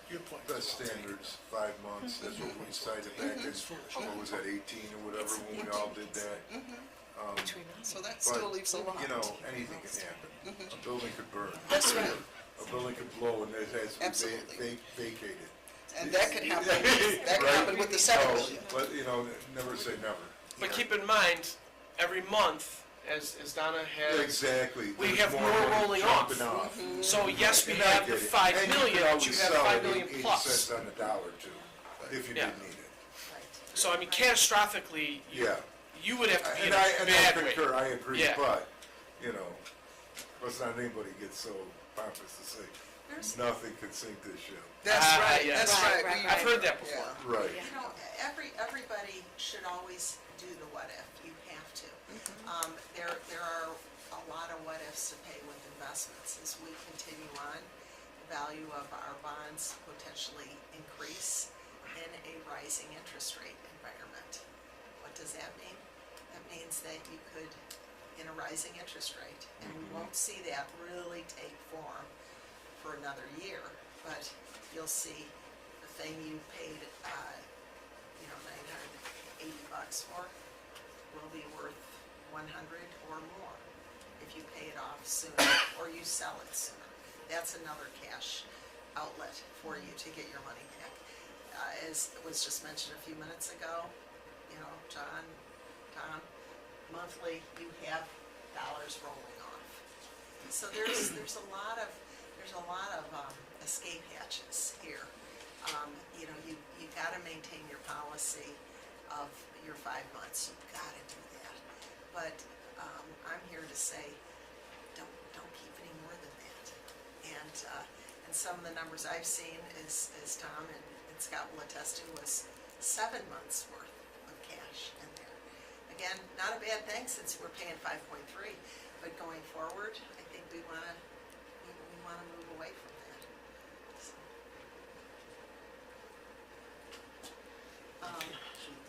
Your point. the standards, 5 months, that's what we decided back in, what was that, 18 or whatever, when we all did that. So that But, still leaves a lot. anything can happen. A building could burn. That's right. A building could blow and it has to be Absolutely. vacated. And that could happen, that could Right? happen with the 7 So, million. but, never say never. But keep in mind, every month, as Donna has, Exactly. we There's have more money rolling off. jumping off. So yes, we And I have the get it. 5 And million, could but always you have sell 5 it million 80 plus. cents on the dollar too, if you Yeah. did need it. Right. So I mean, catastrophically, Yeah. you would have to be in And a I bad way. concur, I agree, Yeah. but, let's not anybody get so pompous to say, There's, nothing can sink this ship. That's Ah, right, yeah. that's Right, right. right, We- right. I've heard that before. Yeah. Right. everybody should always do the what if, you have to. There are a lot of what ifs to pay with investments as we continue on. The value of our bonds potentially increase in a rising interest rate environment. What does that mean? That means that you could, in a rising interest rate, and we won't see that really take form for another year, but you'll see the thing you paid, $980 for will be worth 100 or more if you pay it off sooner or you sell it sooner. That's another cash outlet for you to get your money back. As was just mentioned a few minutes ago, John, Tom, monthly you have dollars rolling off. So there's a lot of escape hatches here. You gotta maintain your policy of your 5 months. You've gotta do that. But I'm here to say, don't keep any more than that. And some of the numbers I've seen is Tom and Scott will attest to, was 7 months worth of cash in there. Again, not a bad thing since we're paying 5.3, but going forward, I think we wanna move away from that.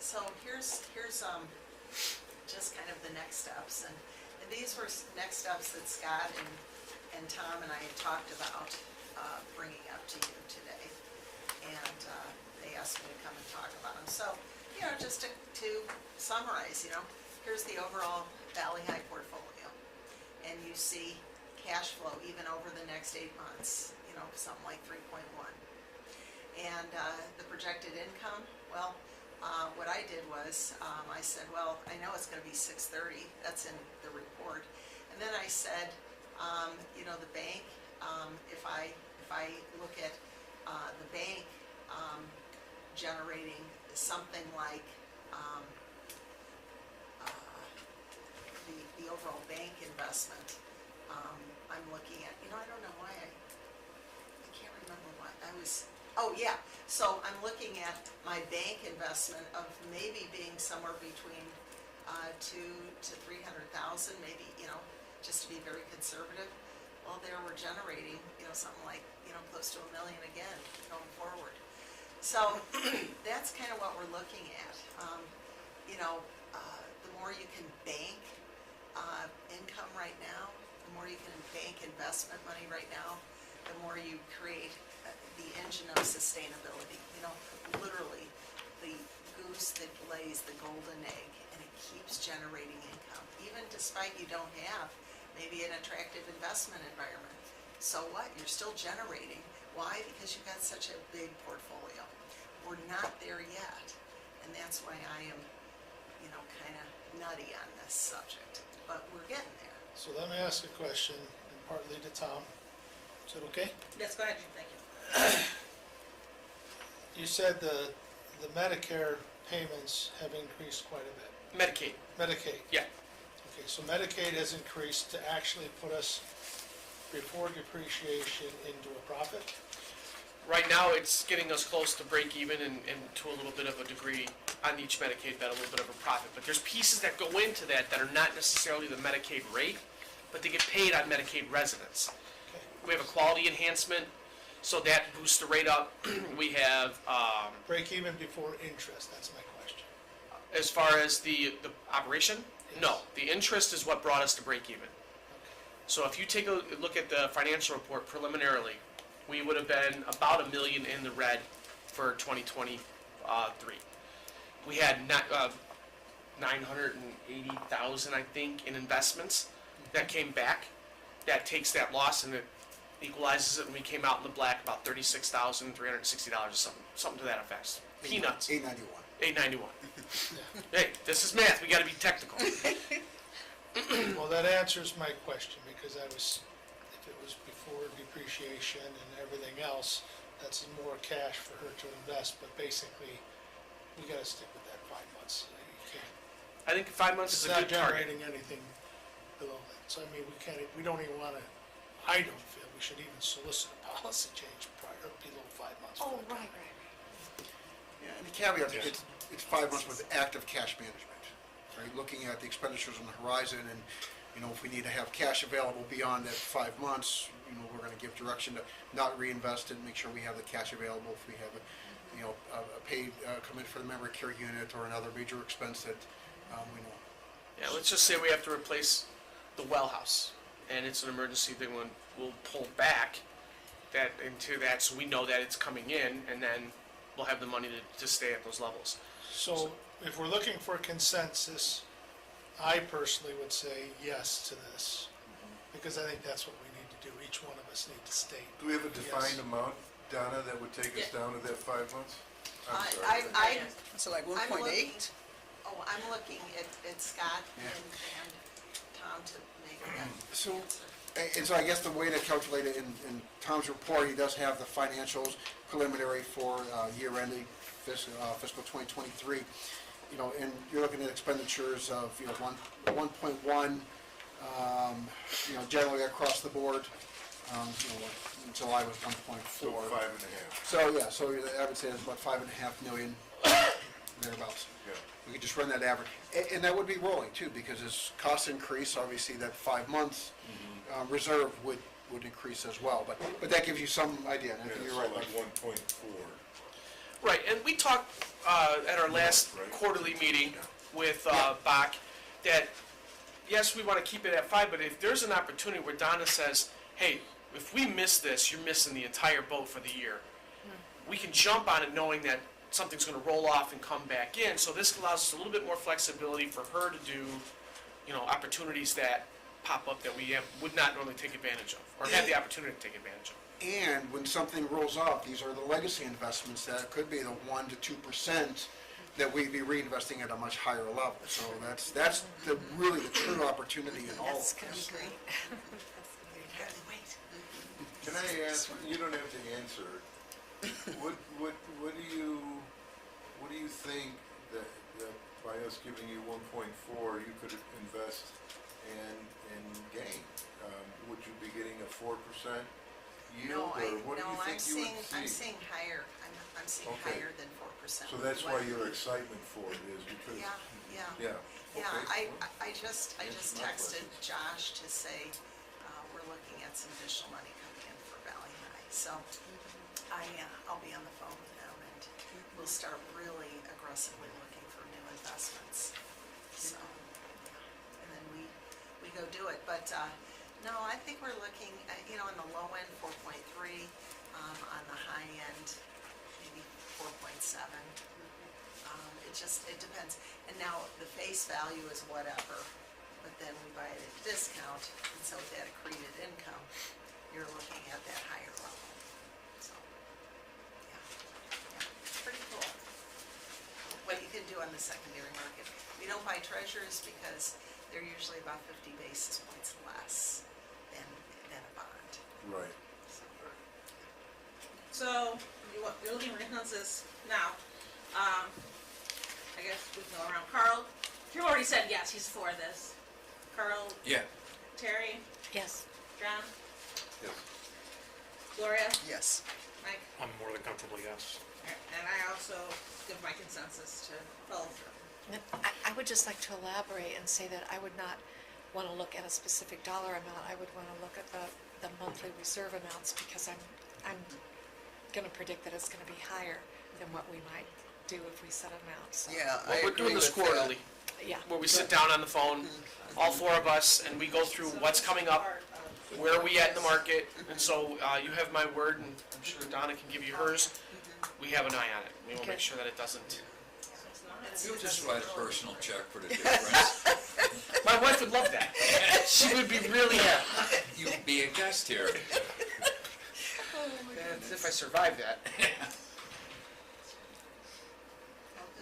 So here's just kind of the next steps, and these were next steps that Scott and Tom and I had talked about bringing up to you today, and they asked me to come and talk about them. So, just to summarize, here's the overall Valley High portfolio, and you see cash flow even over the next 8 months, something like 3.1. And the projected income, well, what I did was, I said, well, I know it's gonna be 630, that's in the report. And then I said, the bank, if I look at the bank generating something like the overall bank investment, I'm looking at, I don't know why I can't remember what I was, oh yeah, so I'm looking at my bank investment of maybe being somewhere between 200,000 to 300,000, maybe, just to be very conservative. Well, there we're generating, something like, close to $1 million again going forward. So that's kind of what we're looking at. The more you can bank income right now, the more you can bank investment money right now, the more you create the engine of sustainability. Literally the goose that lays the golden egg, and it keeps generating income, even despite you don't have maybe an attractive investment environment. So what? You're still generating. Why? Because you've got such a big portfolio. We're not there yet, and that's why I am, kind of nutty on this subject, but we're getting there. So let me ask a question, and partly to Tom. Is that okay? Yes, go ahead, Jim, thank you. You said the Medicare payments have increased quite a bit. Medicaid, Medicaid? yeah. Okay, so Medicaid has increased to actually put us before depreciation into a profit? Right now, it's getting us close to break even and to a little bit of a degree on each Medicaid bed, a little bit of a profit. But there's pieces that go into that are not necessarily the Medicaid rate, but they get paid on Medicaid residents. Okay. We have a quality enhancement, so that boosts the rate up. We have, Break even before interest, that's my question. as far as the operation, no, the interest is what brought us to break even. So if you take a look at the financial report preliminarily, we would have been about $1 million in the red for 2023. We had 980,000, I think, in investments that came back. That takes that loss and it equalizes it, and we came out in the black about $36,360 or something to that effect. Peanuts. $891. $891. Hey, this is math. We got to be technical. Well, that answers my question, because if it was before depreciation and everything else, that's more cash for her to invest, but basically, we gotta stick with that 5 months. You can't, I think 5 months it's is a not good target. generating anything below that. So, I mean, we don't even wanna, I don't feel we should even solicit a policy change prior, below 5 months. Oh, right. Yeah, and the caveat, it's 5 months with active cash management, right? Looking at the expenditures on the horizon, and, you know, if we need to have cash available beyond that 5 months, you know, we're gonna give direction to not reinvest it, make sure we have the cash available if we have a paid, come in for the memory care unit or another major expense that, we know. Yeah, let's just say we have to replace the well house, and it's an emergency thing. We'll pull back that into that, so we know that it's coming in, and then we'll have the money to stay at those levels. So, if we're looking for consensus, I personally would say yes to this, because I think that's what we need to do. Each one of us need to state. Do we have a yes. defined amount, Donna, that would take us down to that 5 months? I'm sorry. So like I'm 1.8? looking- Oh, I'm looking at Scott and Tom to make that So, answer. and so I guess the way to calculate it in Tom's report, he does have the financials preliminary for year ending fiscal 2023. You know, and you're looking at expenditures of, 1.1, you know, generally across the board. In July was 1.4. So 5.5, So, yeah, so I would say it's about 5.5 million, thereabouts. yeah. We could just run that average. And that would be rolling too, because as costs increase, obviously that 5 months reserve would increase as well. But that gives you some idea, and I Yeah, think so you're right. like 1.4. Right, and we talked at our last Right. quarterly meeting with Bach that, yes, we want to keep it at 5, but if there's an opportunity where Donna says, hey, if we miss this, you're missing the entire boat for the year, we can jump on it knowing that something's going to roll off and come back in. So this allows us a little bit more flexibility for her to do, opportunities that pop up that we would not normally take advantage of, or have the opportunity to take advantage of. And when something rolls off, these are the legacy investments that could be the 1% to 2% that we'd be reinvesting at a much higher level. So that's really the true opportunity in all of That's gonna this. be great. Can I ask, you don't have to answer, what do you think that by us giving you 1.4, you could invest and gain? Would you be getting a 4% yield, No, or what do you I'm think you would I'm see? seeing higher, I'm seeing Okay. higher than 4%. So that's why your excitement for it is because, Yeah, yeah, yeah, okay. I just Answer my texted question. Josh to say, we're looking at some additional money coming in for Valley High. So I'll be on the phone with him, and we'll start really aggressively looking for new investments. So, yeah, and then we go do it. But, no, I think we're looking, on the low end, 4.3, on the high end, maybe 4.7. It depends. And now the face value is whatever, but then we buy it at a discount, and so with that accreted income, you're looking at that higher level. So, yeah, it's pretty cool. What you can do on the secondary market. We don't buy treasurers because they're usually about 50 basis points less than a bond. Right. So, you're looking for consensus now. I guess we can go around. Carl, you already said yes, he's for this. Carl, Yeah. Terry, Yes. John? Yes. Gloria, Yes. Mike, I'm more than comfortable, yes. and I also give my consensus to follow through. And I would just like to elaborate and say that I would not want to look at a specific dollar amount. I would want to look at the monthly reserve amounts, because I'm going to predict that it's going to be higher than what we might do if we set amounts. So, Yeah, Well, I we're agree doing this with that. quarterly, yeah. where we sit down on the phone, all four of us, and we go through what's coming up, where are we at in the market, and so you have my word, and I'm sure Donna can give you hers. We have an eye on it. We will make Okay. sure that it doesn't. You'll just write a personal check for the difference. My wife would love that. She would be really happy. You'd be a guest here. That's if I survive that.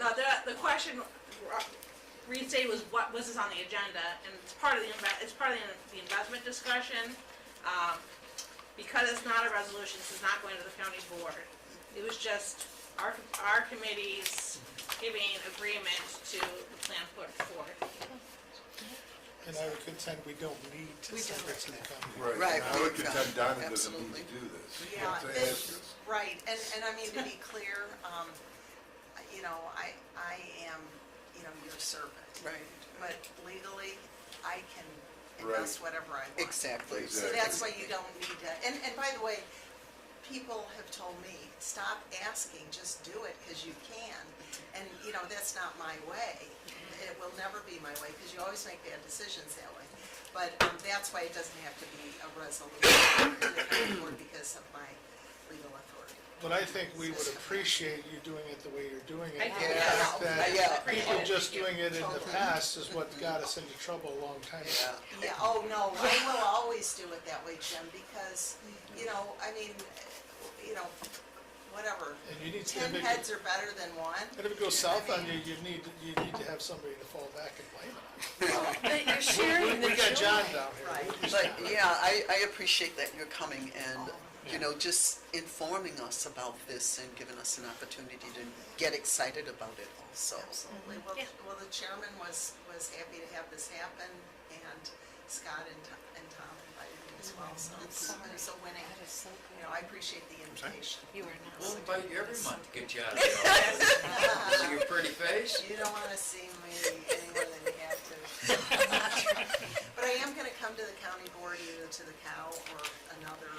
No, the question restated was what was this on the agenda, and it's part of the the investment discussion. Because it's not a resolution, this is not going to the county board. It was just our committee's giving agreement to the plan put forward. And I would contend we don't need to send it to the county. Right, I would we- contend Donna doesn't need absolutely. to do this. Yeah, To it- ask this. right, and I mean, to be clear, you know, I am, you know, your servant. Right. But legally, I can Right. invest whatever I want. Exactly. So that's why you don't need to, and by the way, people have told me, stop asking, just do it, because you can. And, you know, that's not my way. It will never be my way, because you always make bad decisions that way. But that's why it doesn't have to be a resolution to the county board because of my legal authority. But I think we would appreciate you doing it the way you're doing it. I do, yeah. That Yeah. people just doing it in the past is what got us into trouble a long time ago. Yeah, oh, no, I will always do it that way, Jim, because, you know, I mean, you know, whatever. And you need to, 10 heads are better than one. and if it goes south on you, you need to have somebody to fall back and blame it But you're sharing the on. We got John joy. down here. Right. We'll use But, John. yeah, I appreciate that you're coming and, you know, just informing us about this and giving us an opportunity to get excited about it also. Absolutely. Well, Yeah. well, the chairman was happy to have this happen, and Scott and Tom invited me as well, so it was a winning. That is so You know, good. I appreciate the invitation. You are not We'll so invite good. you every month to get you out of the office. See your pretty face? You don't want to see me any more than you have to. But I am going to come to the county board, either to the cow or another,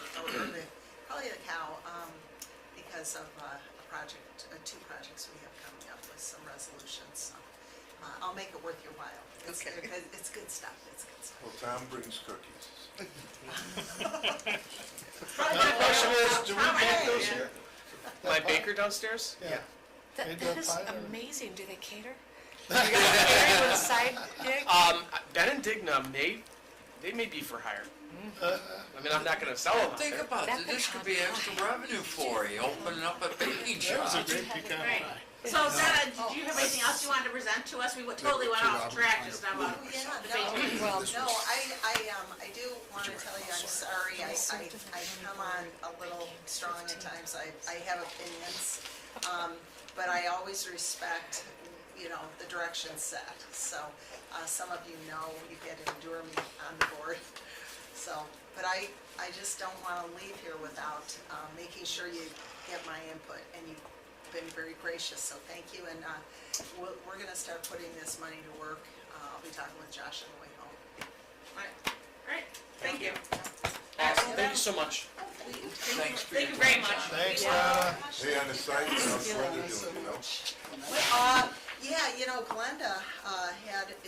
probably the cow, because of two projects we have coming up with some resolutions. So I'll make it worth your while. It's Okay. good- It's good stuff, it's good stuff. Well, Tom brings cookies. My question is, do we make those here? My baker downstairs? Yeah. That They that do is pie or- amazing. Do they cater? You got catering with a side gig? Ben and Digna they may be for hire. I mean, I'm not gonna sell them out Think there. about That it, this could would be extra revenue for you, opening up a baking That was a shop. great pecan Right. pie. So Donna, did you have anything else you wanted to present to us? We totally went off track just now about Oh, yeah, the no, Facebook. Well, no, I do want to tell you, I'm sorry, I come on a little strong at times, I have opinions, but I always respect, you know, the direction set, so, some of you know, you've had to endure me on the board, so, but I just don't want to leave here without, making sure you get my input, and you've been very gracious, so thank you, and, we're gonna start putting this money to work, I'll be talking with Josh on the way home. All right, thank you. Awesome, thank you so much. Thanks for Thank your you very time. much. Thanks, Donna. Hey, on the side, how's Glenda doing, you know? Yeah, you know, Glenda,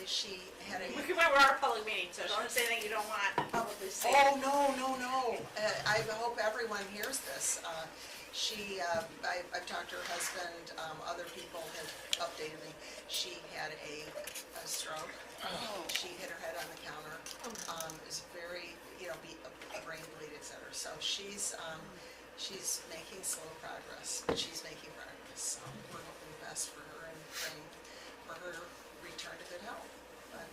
she had a. We can remember our public meeting, so don't say anything you don't want publicly stated. Oh, no. I hope everyone hears this. I've talked to her husband, other people have updated me. She had a stroke. She hit her head on the counter. It was very, you know, a brain bleed, et cetera. So she's making slow progress, but she's making progress. So we're hoping the best for her and praying for her to return to good health. But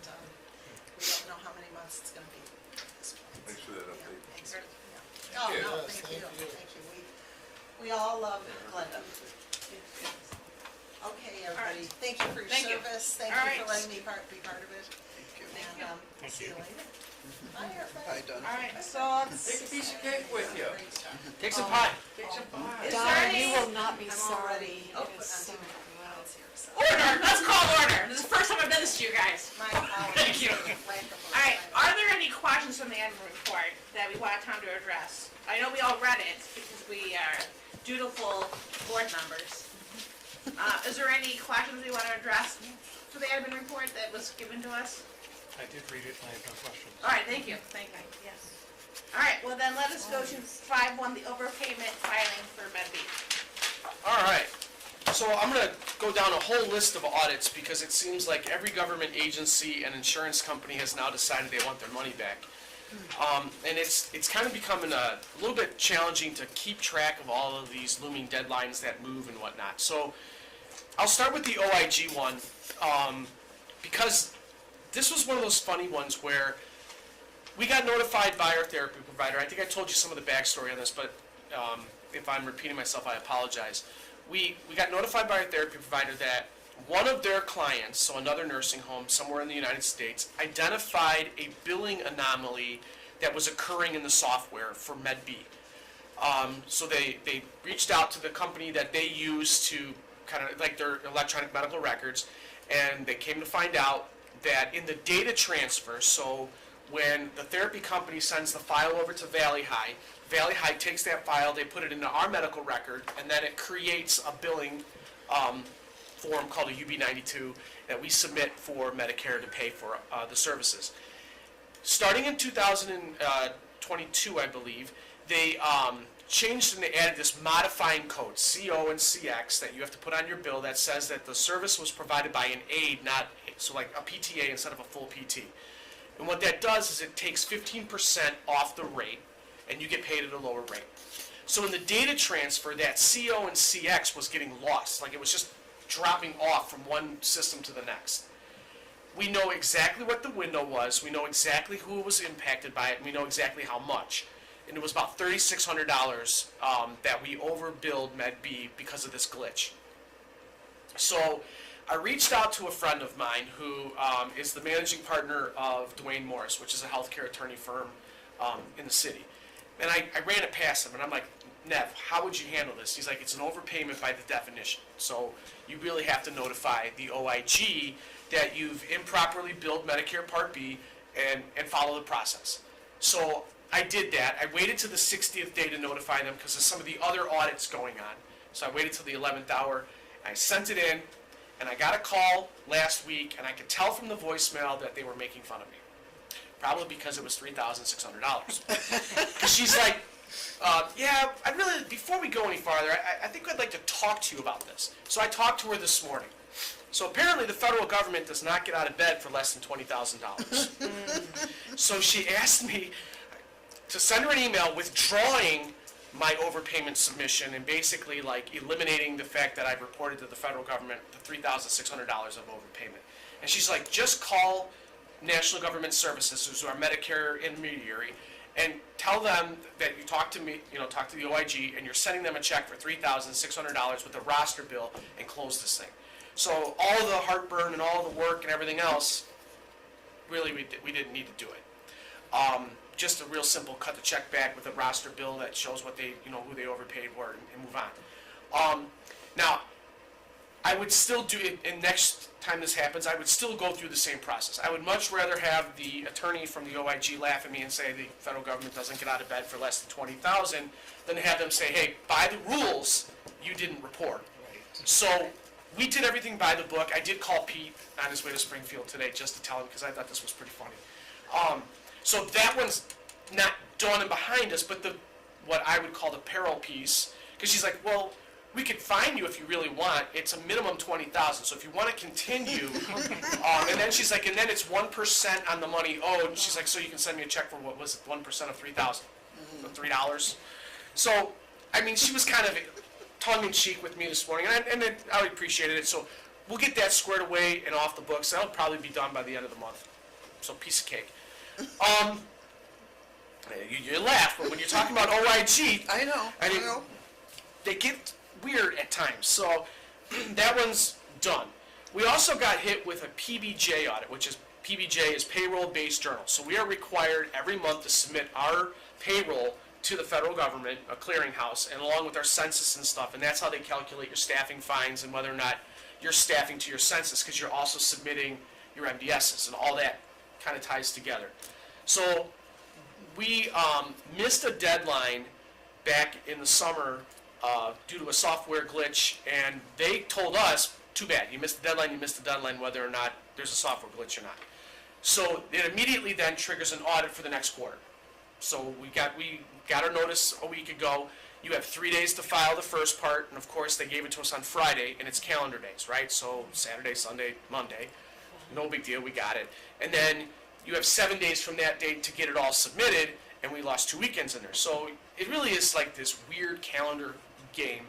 we don't know how many months it's gonna be at this point. Thanks for that Yeah, update. thanks. Sure. Yeah. Oh, you. no, Yes, thank you, thank you. thank you. We all love Glenda. Okay, everybody, thank you for your Thank you. service, thank All you for right. letting me be part of it. And, see you later. Hi, Donna. All right, so Take a let's, piece of cake with you. Take some pie. Take some pie. Is there Donna, any- you will not be I'm sorry. already, It is so good. order, let's call order. This is the first time I've done this to you guys. My apologies. Thank you. All right, are there any questions from the admin report that we want Tom to address? I know we all read it because we are dutiful board members. Is there any questions we want to address for the admin report that was given to us? I did read it, and I have no questions. All right, thank you, thank you. Yes. All right, well then let us go to 5.1, the overpayment filing for Med B. All right, so I'm gonna go down a whole list of audits because it seems like every government agency and insurance company has now decided they want their money back. And it's kind of becoming a little bit challenging to keep track of all of these looming deadlines that move and whatnot. So I'll start with the OIG one, because this was one of those funny ones where we got notified by our therapy provider. I think I told you some of the backstory on this, but if I'm repeating myself, I apologize. We got notified by our therapy provider that one of their clients, so another nursing home somewhere in the United States, identified a billing anomaly that was occurring in the software for Med B. So they reached out to the company that they use to kind of like their electronic medical records, and they came to find out that in the data transfer, so when the therapy company sends the file over to Valley High takes that file, they put it into our medical record, and then it creates a billing form called a UB92 that we submit for Medicare to pay for the services. Starting in 2022, I believe, they changed and they added this modifying code, CO and CX, that you have to put on your bill that says that the service was provided by an aide, so like a PTA instead of a full PT. And what that does is it takes 15% off the rate, and you get paid at a lower rate. So in the data transfer, that CO and CX was getting lost, like it was just dropping off from one system to the next. We know exactly what the window was, we know exactly who was impacted by it, and we know exactly how much. And it was about $3,600 that we overbilled Med B because of this glitch. So I reached out to a friend of mine who is the managing partner of Dwayne Morris, which is a healthcare attorney firm in the city. And I ran it past him, and I'm like, Nev, how would you handle this? He's like, it's an overpayment by the definition. So you really have to notify the OIG that you've improperly billed Medicare Part B and follow the process. So I did that. I waited to the 60th day to notify them because of some of the other audits going on. So I waited till the 11th hour. I sent it in, and I got a call last week, and I could tell from the voicemail that they were making fun of me. Probably because it was $3,600. Because she's like, yeah, I really, before we go any farther, I think I'd like to talk to you about this. So I talked to her this morning. So apparently the federal government does not get out of bed for less than $20,000. So she asked me to send her an email withdrawing my overpayment submission and basically like eliminating the fact that I've reported to the federal government the $3,600 of overpayment. And she's like, just call National Government Services, who's our Medicare intermediary, and tell them that you talked to me, talk to the OIG, and you're sending them a check for $3,600 with a roster bill, and close this thing. So all the heartburn and all the work and everything else, really we didn't need to do it. Just a real simple cut the check back with a roster bill that shows what they, who they overpaid for, and move on. Now, I would still do it, and next time this happens, I would still go through the same process. I would much rather have the attorney from the OIG laugh at me and say the federal government doesn't get out of bed for less than $20,000 than have them say, hey, by the rules, you didn't report. So we did everything by the book. I did call Pete on his way to Springfield today just to tell him because I thought this was pretty funny. So that one's not done and behind us, but what I would call the peril piece, because she's like, well, we could fine you if you really want. It's a minimum $20,000. So if you want to continue, and then she's like, and then it's 1% on the money owed. She's like, so you can send me a check for what was it, 1% of $3,000, $3. So I mean, she was kind of tongue in cheek with me this morning, and I appreciated it. So we'll get that squared away and off the books. That'll probably be done by the end of the month. So piece of cake. You laugh, but when you're talking about OIG, I know. they get weird at times. So that one's done. We also got hit with a PBJ audit, which is PBJ is payroll-based journal. So we are required every month to submit our payroll to the federal government, a clearinghouse, and along with our census and stuff, and that's how they calculate your staffing fines and whether or not you're staffing to your census, because you're also submitting your MDSs, and all that kind of ties together. So we missed a deadline back in the summer due to a software glitch, and they told us, too bad, you missed the deadline, whether or not there's a software glitch or not. So it immediately then triggers an audit for the next quarter. So we got our notice a week ago. You have 3 days to file the first part, and of course they gave it to us on Friday, and it's calendar days, right? So Saturday, Sunday, Monday, no big deal, we got it. And then you have 7 days from that date to get it all submitted, and we lost 2 weekends in there. So it really is like this weird calendar game.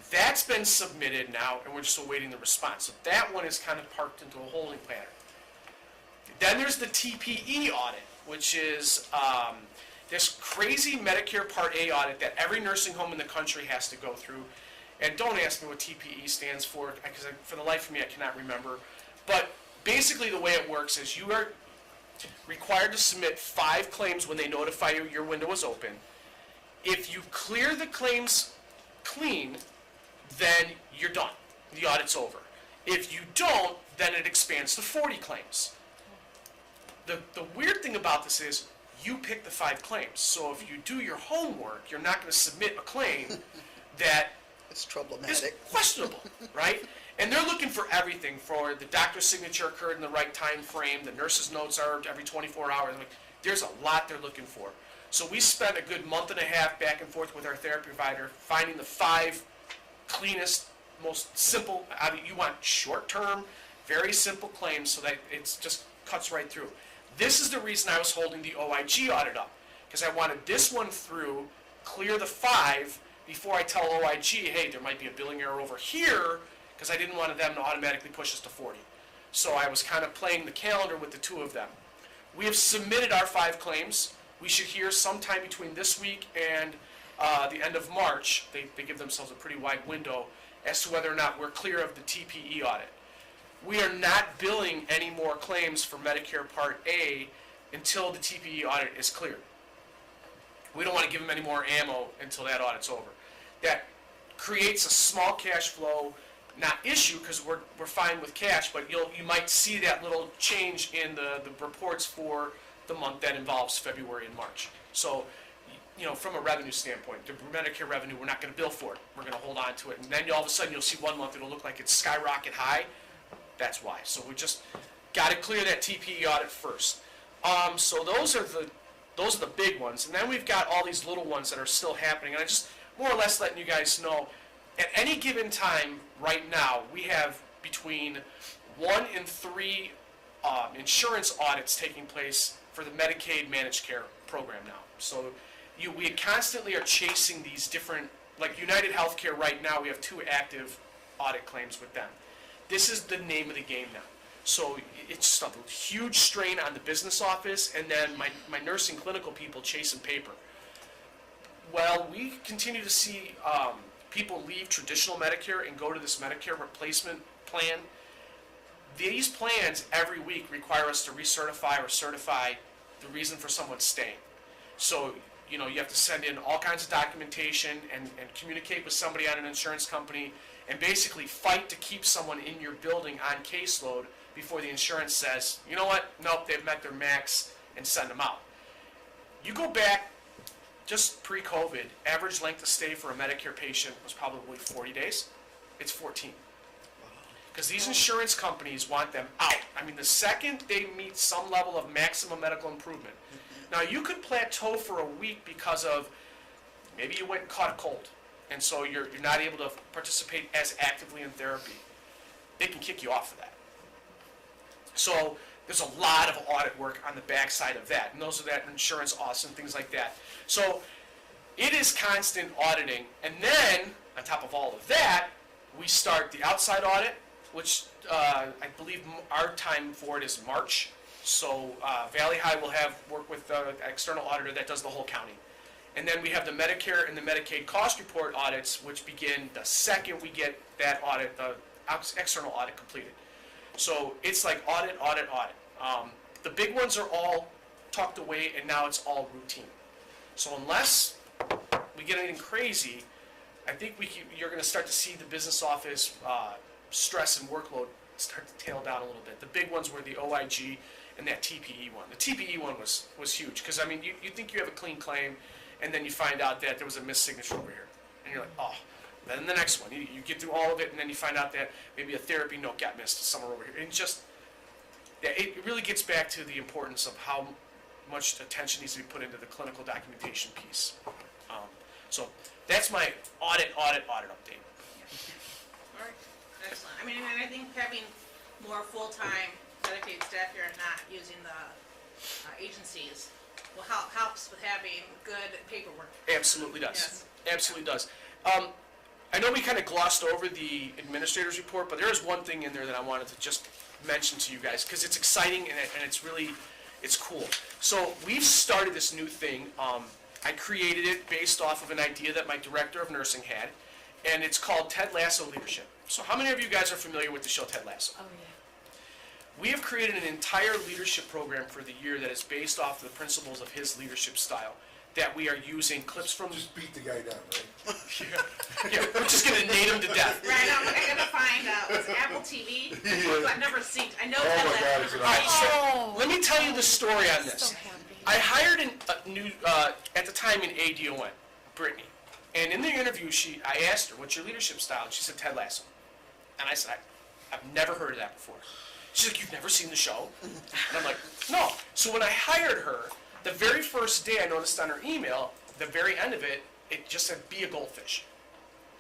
That's been submitted now, and we're just awaiting the response. So that one is kind of parked into a holding pattern. Then there's the TPE audit, which is this crazy Medicare Part A audit that every nursing home in the country has to go through. And don't ask me what TPE stands for, because for the life of me I cannot remember. But basically the way it works is you are required to submit 5 claims when they notify you your window is open. If you clear the claims clean, then you're done. The audit's over. If you don't, then it expands to 40 claims. The weird thing about this is you pick the 5 claims. So if you do your homework, you're not going to submit a claim that It's is problematic. questionable, right? And they're looking for everything, for the doctor's signature occurred in the right time frame, the nurse's notes are every 24 hours. I mean, there's a lot they're looking for. So we spent a good month and a half back and forth with our therapy provider, finding the 5 cleanest, most simple. I mean, you want short-term, very simple claims so that it just cuts right through. This is the reason I was holding the OIG audit up, because I wanted this one through, clear the 5 before I tell OIG, hey, there might be a billing error over here, because I didn't want them to automatically push us to 40. So I was kind of playing the calendar with the 2 of them. We have submitted our 5 claims. We should hear sometime between this week and the end of March. They give themselves a pretty wide window as to whether or not we're clear of the TPE audit. We are not billing any more claims for Medicare Part A until the TPE audit is cleared. We don't want to give them any more ammo until that audit's over. That creates a small cash flow, not issue, because we're fine with cash, but you might see that little change in the reports for the month that involves February and March. So, from a revenue standpoint, the Medicare revenue, we're not going to bill for it. We're going to hold on to it. And then all of a sudden you'll see one month it'll look like it's skyrocket high. That's why. So we just got to clear that TPE audit first. So those are the big ones. And then we've got all these little ones that are still happening. And I just more or less letting you guys know, at any given time right now, we have between 1 and 3 insurance audits taking place for the Medicaid managed care program now. So we constantly are chasing these different, like United Healthcare right now, we have 2 active audit claims with them. This is the name of the game now. So it's just a huge strain on the business office, and then my nursing clinical people chasing paper. Well, we continue to see people leave traditional Medicare and go to this Medicare replacement plan. These plans every week require us to recertify or certify the reason for someone staying. So, you have to send in all kinds of documentation and communicate with somebody on an insurance company and basically fight to keep someone in your building on caseload before the insurance says, you know what, nope, they've met their max, and send them out. You go back just pre-COVID, average length of stay for a Medicare patient was probably 40 days. It's 14. Because these insurance companies want them out. I mean, the second they meet some level of maximum medical improvement. Now, you could plateau for a week because of maybe you went and caught a cold, and so you're not able to participate as actively in therapy. They can kick you off of that. So there's a lot of audit work on the backside of that, and those are that insurance audits and things like that. So it is constant auditing, and then on top of all of that, we start the outside audit, which I believe our time for it is March. So Valley High will have work with the external auditor that does the whole county. And then we have the Medicare and the Medicaid cost report audits, which begin the second we get that audit, the external audit completed. So it's like audit, audit, audit. The big ones are all tucked away, and now it's all routine. So unless we get anything crazy, I think you're going to start to see the business office stress and workload start to tail down a little bit. The big ones were the OIG and that TPE one. The TPE one was huge, because, I mean, you think you have a clean claim, and then you find out that there was a missed signature over here. And you're like, oh. Then the next one, you get through all of it, and then you find out that maybe a therapy note got missed somewhere over here. And just, yeah, it really gets back to the importance of how much attention needs to be put into the clinical documentation piece. So that's my audit update. All right, excellent. I mean, and I think having more full-time dedicated staff here and not using the agencies helps with having good paperwork. Absolutely does. Yes. Absolutely does. I know we kind of glossed over the administrator's report, but there is one thing in there that I wanted to just mention to you guys, because it's exciting and it's really, it's cool. So we've started this new thing. I created it based off of an idea that my director of nursing had, and it's called Ted Lasso Leadership. So how many of you guys are familiar with the show Ted Lasso? Oh, yeah. We have created an entire leadership program for the year that is based off the principles of his leadership style, that we are using clips from... Just beat the guy down, right? Yeah, we're just going to name him to death. Right, I'm gonna find out, it's Apple TV, I've never seen, I know Oh that. my God, it's an Oh. Let me tell you the story on this. So happy. I hired a new, at the time, an ADON, Brittany. And in the interview, I asked her, what's your leadership style? And she said, Ted Lasso. And I said, I've never heard of that before. She's like, you've never seen the show? And I'm like, no. So when I hired her, the very first day I noticed on her email, the very end of it, it just said, be a goldfish.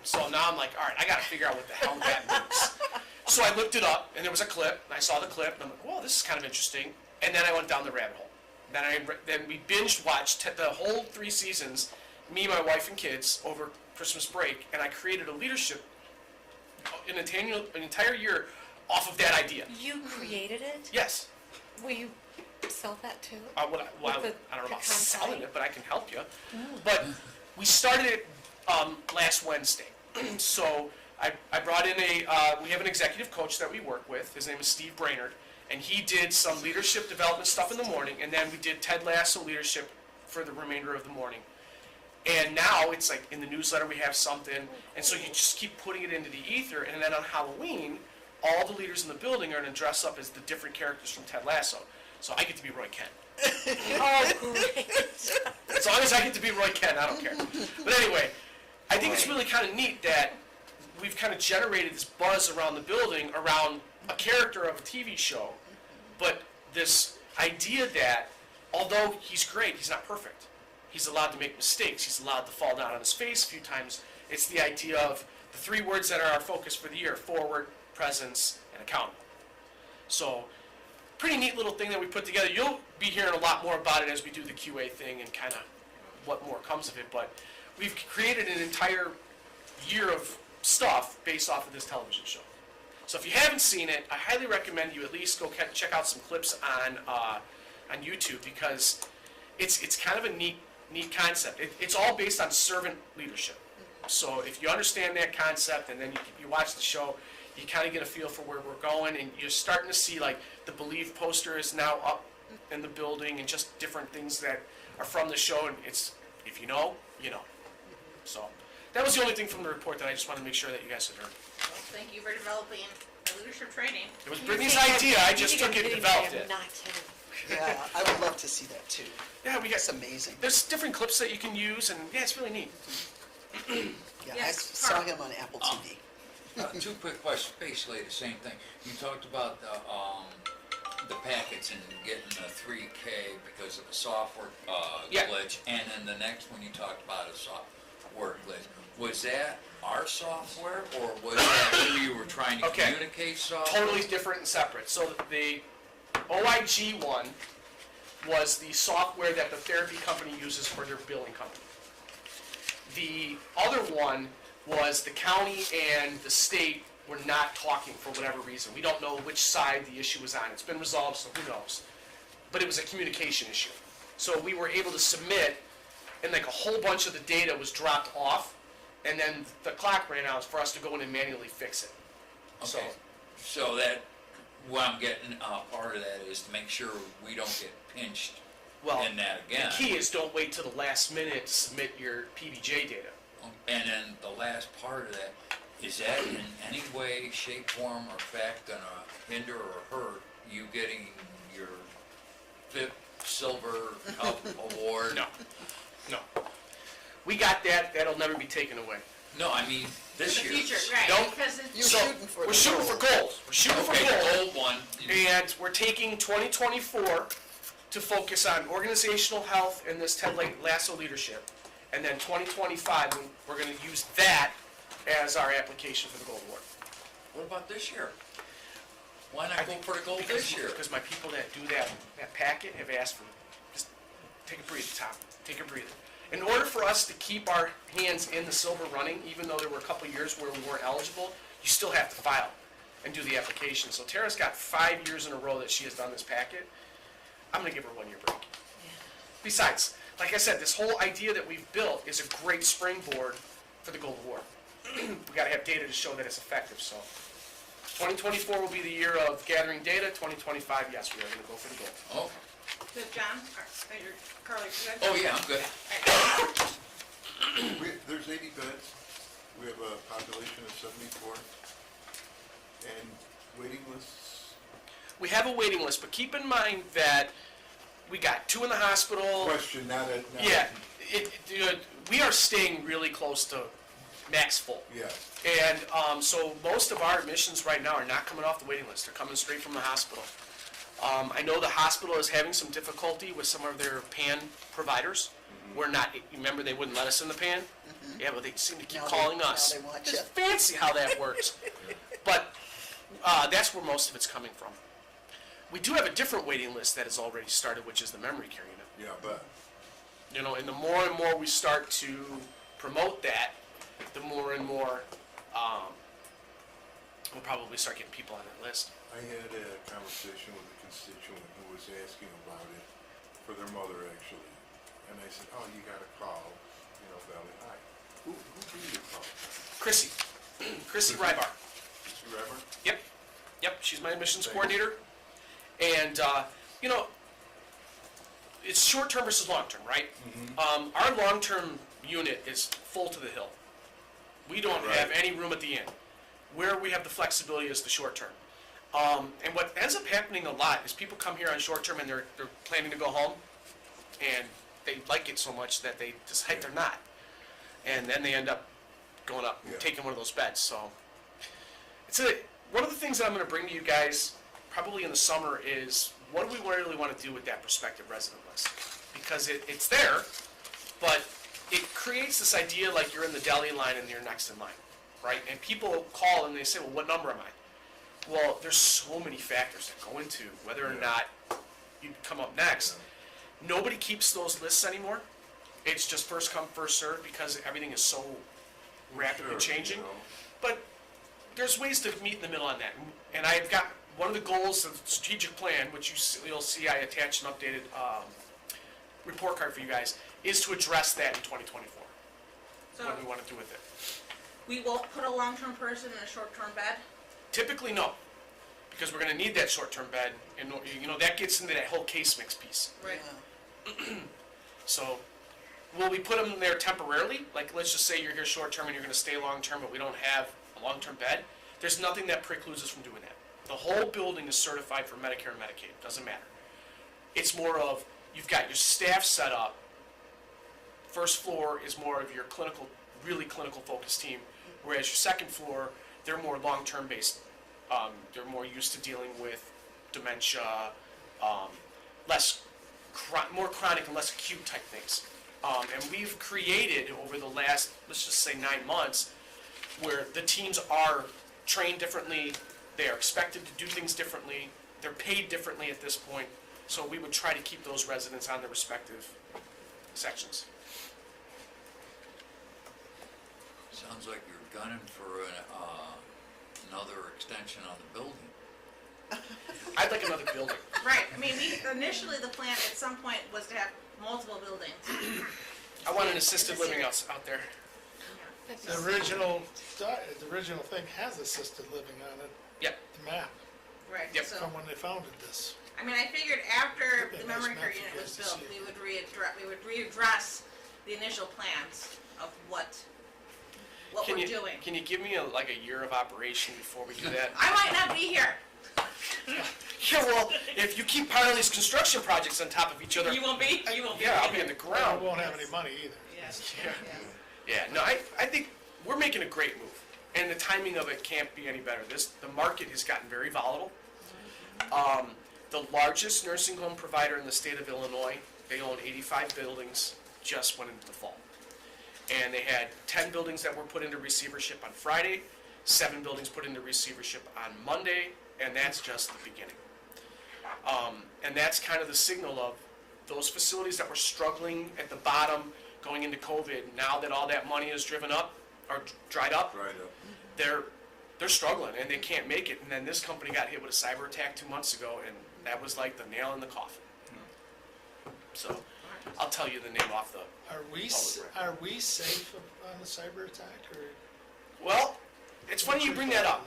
So now I'm like, all right, I got to figure out what the hell that means. So I looked it up, and there was a clip, and I saw the clip, and I'm like, whoa, this is kind of interesting. And then I went down the rabbit hole. Then we binge watched the whole 3 seasons, me, my wife, and kids, over Christmas break, and I created a leadership, an entire year off of that idea. You created it? Yes. Will you sell that too? I don't know about content? selling it, but I can help you. But we started it last Wednesday. So I brought in we have an executive coach that we work with. His name is Steve Brainerd. And he did some leadership development stuff in the morning, and then we did Ted Lasso leadership for the remainder of the morning. And now it's like in the newsletter we have something, and so you just keep putting it into the ether, and then on Halloween, all the leaders in the building are going to dress up as the different characters from Ted Lasso. So I get to be Roy Kent. Oh, great. As long as I get to be Roy Kent, I don't care. But anyway, I think it's really kind of neat that we've kind of generated this buzz around the building around a character of a TV show, but this idea that although he's great, he's not perfect. He's allowed to make mistakes. He's allowed to fall down on his face a few times. It's the idea of the 3 words that are our focus for the year: forward, presence, and accountable. So, pretty neat little thing that we put together. You'll be hearing a lot more about it as we do the QA thing and kind of what more comes of it, but we've created an entire year of stuff based off of this television show. So if you haven't seen it, I highly recommend you at least go check out some clips on YouTube, because it's kind of a neat concept. It's all based on servant leadership. So if you understand that concept and then you watch the show, you kind of get a feel for where we're going, and you're starting to see, like, the Believe poster is now up in the building, and just different things that are from the show, and it's, if you know, you know. So that was the only thing from the report that I just wanted to make sure that you guys had heard. Well, thank you for developing the leadership training. It was Brittany's idea, I just took it and developed it. I'm not kidding. Yeah, I would love to see that too. Yeah, we got It's amazing. there's different clips that you can use, and yeah, it's really neat. Yeah, I Yes, saw Carl. him on Apple TV. 2 quick questions, basically the same thing. You talked about the packets and getting the 3K because of the software Yeah. glitch, and then the next one you talked about a software glitch. Was that our software, or was that who you were trying to Okay. communicate software? Totally different and separate. So the OIG one was the software that the therapy company uses for their billing company. The other one was the county and the state were not talking for whatever reason. We don't know which side the issue was on. It's been resolved, so who knows. But it was a communication issue. So we were able to submit, and like a whole bunch of the data was dropped off, and then the clock ran out for us to go in and manually fix it. So Okay, so that what I'm getting, part of that is to make sure we don't get pinched Well, in that again. the key is don't wait till the last minute to submit your PBJ data. And then the last part of that, is that in any way, shape, form, or fact gonna hinder or hurt you getting your 5th Silver Cup award? No, no. We got that, that'll never be taken away. No, I mean, this In the year. future, right, Nope. because it's. You're So, shooting for we're the shooting for gold. gold. We're shooting for Okay, the gold. gold one. And we're taking 2024 to focus on organizational health and this Ted Lasso leadership. And then 2025, we're gonna use that as our application for the gold award. What about this year? Why not go for the gold this year? Because my people that do that packet have asked for, just take a breather, Tom, take a breather. In order for us to keep our hands in the silver running, even though there were a couple of years where we weren't eligible, you still have to file and do the application. So Tara's got 5 years in a row that she has done this packet. I'm gonna give her a 1-year break. Besides, like I said, this whole idea that we've built is a great springboard for the gold award. We gotta have data to show that it's effective, so. 2024 will be the year of gathering data, 2025, yes, we are gonna go for the gold. Oh, Good, John, or your Carly, good? oh yeah, I'm good. There's 80 beds, we have a population of 74, and waiting lists. We have a waiting list, but keep in mind that we got 2 in the hospital. Question, not a. Yeah, we are staying really close to max full. Yeah, And so most of our admissions right now are not coming off the waiting list, they're coming straight from the hospital. I know the hospital is having some difficulty with some of their PAN providers. We're not, remember they wouldn't let us in the PAN? Yeah, but they seem to keep Now calling they- us. now they want It's you. fancy how that works. But that's where most of it's coming from. We do have a different waiting list that has already started, which is the memory care unit. yeah, but, You know, and the more and more we start to promote that, the more and more we'll probably start getting people on that list. I had a conversation with a constituent who was asking about it, for their mother actually, and I said, oh, you gotta call, Valley High. Who do you call? Chrissy, Chrissy Rybar. Mr. Rever? Yep, she's my admissions Thank you. coordinator. And, it's short-term versus long-term, right? Our long-term unit is full to the hill. We don't have Right. any room at the end. Where we have the flexibility is the short-term. And what ends up happening a lot is people come here on short-term and they're planning to go home, and they like it so much that they decide they're not. And then they end up going up and Yeah. taking one of those beds, so. One of the things that I'm gonna bring to you guys, probably in the summer, is what do we really wanna do with that prospective resident list? Because it's there, but it creates this idea like you're in the deli line and you're next in line, right? And people call and they say, well, what number am I? Well, there's so many factors that go into whether or Yeah. not you come up next. Nobody keeps those lists anymore. It's just first come, first served because everything is so rapidly Sure, changing. But there's ways to meet in the middle on that. And I've got one of the goals of the strategic plan, which you'll see I attached an updated report card for you guys, is to address that in 2024. So What do we want to do with it? we will put a long-term person in a short-term bed? Typically, no, because we're going to need that short-term bed, and that gets into that whole case mix piece. Right. So, will we put them there temporarily? Like, let's just say you're here short-term and you're going to stay long-term, but we don't have a long-term bed. There's nothing that precludes us from doing that. The whole building is certified for Medicare and Medicaid. Doesn't matter. It's more of you've got your staff set up. First floor is more of your clinical, really clinical focused team, whereas your second floor, they're more long-term based. They're more used to dealing with dementia, more chronic and less acute type things. And we've created over the last, let's just say 9 months, where the teams are trained differently, they are expected to do things differently, they're paid differently at this point, so we would try to keep those residents on their respective sections. Sounds like you're gunning for another extension on the building. I'd like another building. Right, I mean, initially the plan at some point was to have multiple buildings. I want an assisted living out there. The original thing has assisted living on it, Yep. the map. Right, Yep. so, from when they founded this. I mean, I figured after It'd be the a nice memory map care for unit you was guys to built, see. we would readdress the initial plans of what Can we're you, doing. can you give me like a year of operation before we do that? I might not be here. Yeah, well, if you keep piling these construction projects on top of each other, You won't be? You won't be? yeah, I'll be in the We ground. won't have any money either. Yes. Yeah. Yes. Yeah, no, I think we're making a great move, and the timing of it can't be any better. The market has gotten very volatile. The largest nursing home provider in the state of Illinois, they own 85 buildings, just went into default. And they had 10 buildings that were put into receivership on Friday, 7 buildings put into receivership on Monday, and that's just the beginning. And that's kind of the signal of those facilities that were struggling at the bottom going into COVID, now that all that money is driven up, or dried up, Right up. they're struggling and they can't make it. And then this company got hit with a cyber attack 2 months ago, and that was like the nail in the coffin. So, I'll tell you the name off the, Are we safe on the cyber attack, or? well, it's funny you bring that up.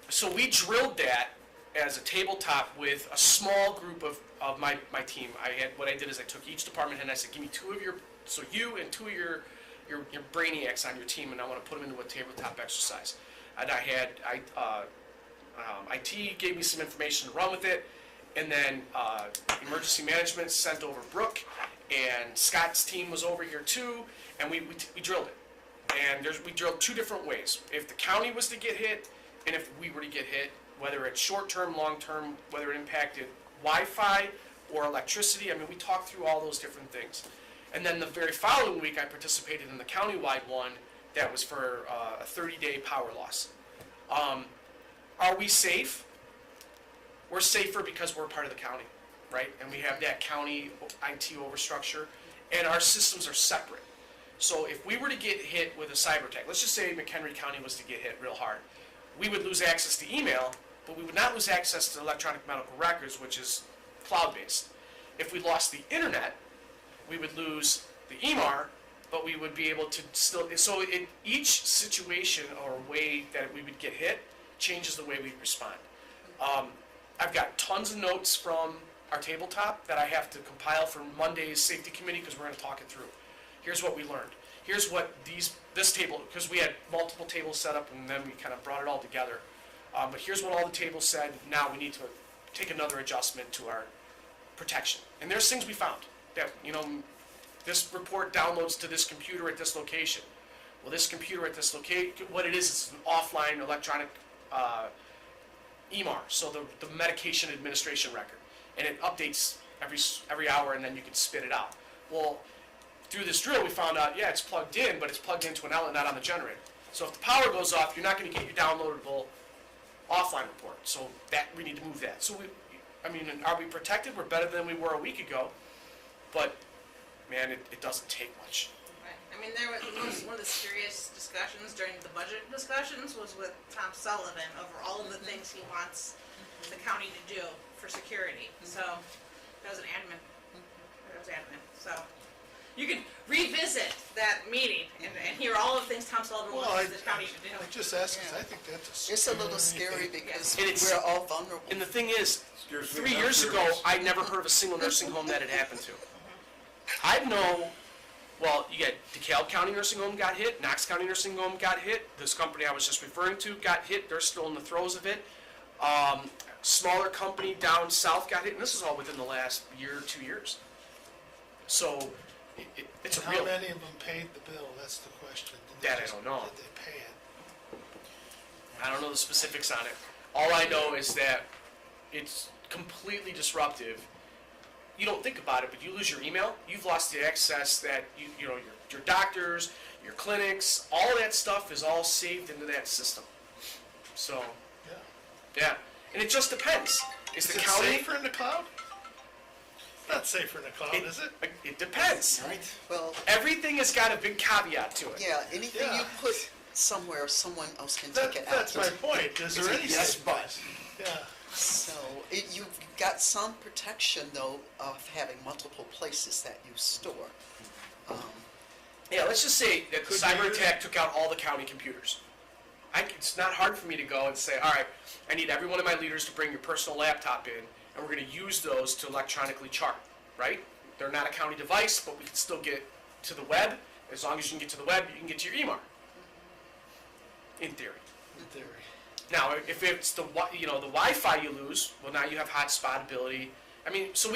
So we drilled that as a tabletop with a small group of my team. What I did is I took each department head and I said, give me 2 of your, so you and 2 of your brainiacs on your team, and I want to put them into a tabletop exercise. And IT gave me some information to run with it, and then emergency management sent over Brooke, and Scott's team was over here too, and we drilled it. And we drilled 2 different ways. If the county was to get hit, and if we were to get hit, whether it's short-term, long-term, whether it impacted Wi-Fi or electricity. I mean, we talked through all those different things. And then the very following week, I participated in the countywide one that was for a 30-day power loss. Are we safe? We're safer because we're part of the county, right? And we have that county IT overstructure, and our systems are separate. So if we were to get hit with a cyber attack, let's just say McHenry County was to get hit real hard, we would lose access to email, but we would not lose access to electronic medical records, which is cloud-based. If we lost the internet, we would lose the EMR, but we would be able to still, so in each situation or way that we would get hit changes the way we respond. I've got tons of notes from our tabletop that I have to compile for Monday's safety committee because we're going to talk it through. Here's what we learned. Here's what this table, because we had multiple tables set up and then we kind of brought it all together. But here's what all the tables said. Now we need to take another adjustment to our protection. And there's things we found that, this report downloads to this computer at this location. Well, this computer at this location, what it is an offline electronic EMR, so the medication administration record. And it updates every hour, and then you can spit it out. Well, through this drill, we found out, yeah, it's plugged in, but it's plugged into an outlet, not on the generator. So if the power goes off, you're not going to get your downloadable offline report. So that we need to move that. So are we protected? We're better than we were a week ago, but man, it doesn't take much. Right. I mean, there was one of the serious discussions during the budget discussions was with Tom Sullivan over all of the things he wants the county to do for security. So that was an admin. So you can revisit that meeting and hear all of the things Tom Sullivan wants the county to do. I just asked, 'cause I think that's It's a little scary because And it's- we're all vulnerable. And the thing is, Scares me. 3 years ago, I never heard of a single nursing home that it happened to. I know, well, you got DeKalb County Nursing Home got hit, Knox County Nursing Home got hit, this company I was just referring to got hit, they're still in the throes of it. Smaller company down south got hit, and this is all within the last year or 2 years. So, it's a How real, many of them paid the bill, that's the question. Did they That I just- don't know. Did they pay it? I don't know the specifics on it. All I know is that it's completely disruptive. You don't think about it, but you lose your email, you've lost the access that, your doctors, your clinics, all that stuff is all saved into that system. So, Yeah. yeah. And it just depends. Is Is the it county? safer in the cloud? Not safer in the cloud, is it? It depends. Right? Well, Everything has got a big caveat to it. yeah, anything you Yeah. put somewhere, someone else can take it out. That's my point, is there any Yes, safe? but. Yeah. So, you've got some protection though of having multiple places that you store. Yeah, let's just say that the Could cyber you- attack took out all the county computers. it's not hard for me to go and say, all right, I need every one of my leaders to bring your personal laptop in, and we're gonna use those to electronically chart, right? They're not a county device, but we can still get to the web. As long as you can get to the web, you can get to your EMR. In theory. In theory. Now, if it's the Wi-Fi you lose, well, now you have hotspot ability. I mean, so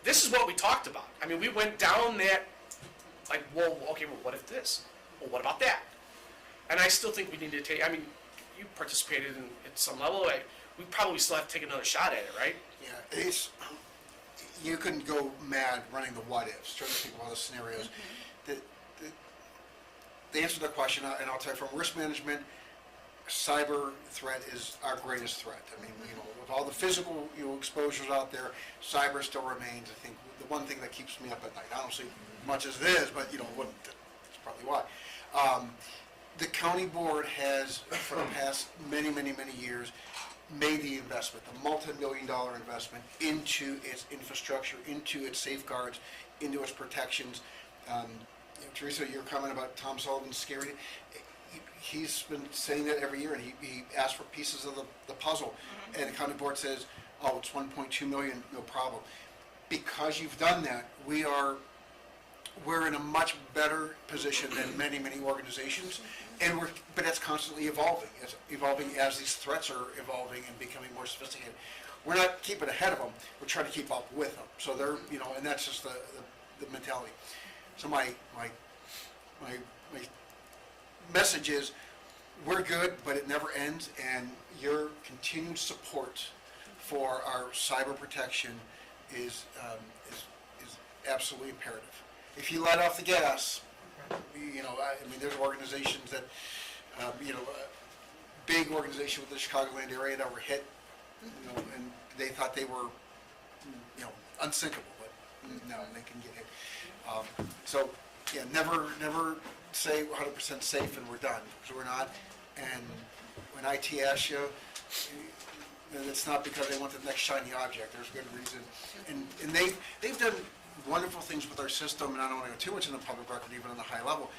this is what we talked about. I mean, we went down that, like, well, okay, well, what if this? Well, what about that? And I still think we need to take, I mean, you participated at some level, we probably still have to take another shot at it, right? Yeah, you can go mad running the what ifs, trying to think of all the scenarios. The answer to the question, and I'll tell you from risk management, cyber threat is our greatest threat. I mean, with all the physical, exposures out there, cyber still remains, I think, the one thing that keeps me up at night. I don't sleep much as it is, but, that's probably why. The county board has, for the past many, many, many years, made the investment, the multi-million-dollar investment into its infrastructure, into its safeguards, into its protections. Teresa, your comment about Tom Sullivan's scary, he's been saying that every year, and he asks for pieces of the puzzle, and the county board says, oh, it's 1.2 million, no problem. Because you've done that, we're in a much better position than many, many organizations, but it's constantly evolving. It's evolving as these threats are evolving and becoming more sophisticated. We're not keeping ahead of them, we're trying to keep up with them. So they're, and that's just the mentality. So my message is, we're good, but it never ends, and your continued support for our cyber protection is absolutely imperative. If you let off the gas, I mean, there's organizations that, big organization with the Chicagoland area that were hit, and they thought they were, unsinkable, but no, they can get hit. So, yeah, never say 100% safe and we're done, because we're not. And when IT asks you, it's not because they want the next shiny object. There's good reason. And they've done wonderful things with our system, and I don't want to go too much in the public record, even on the high level.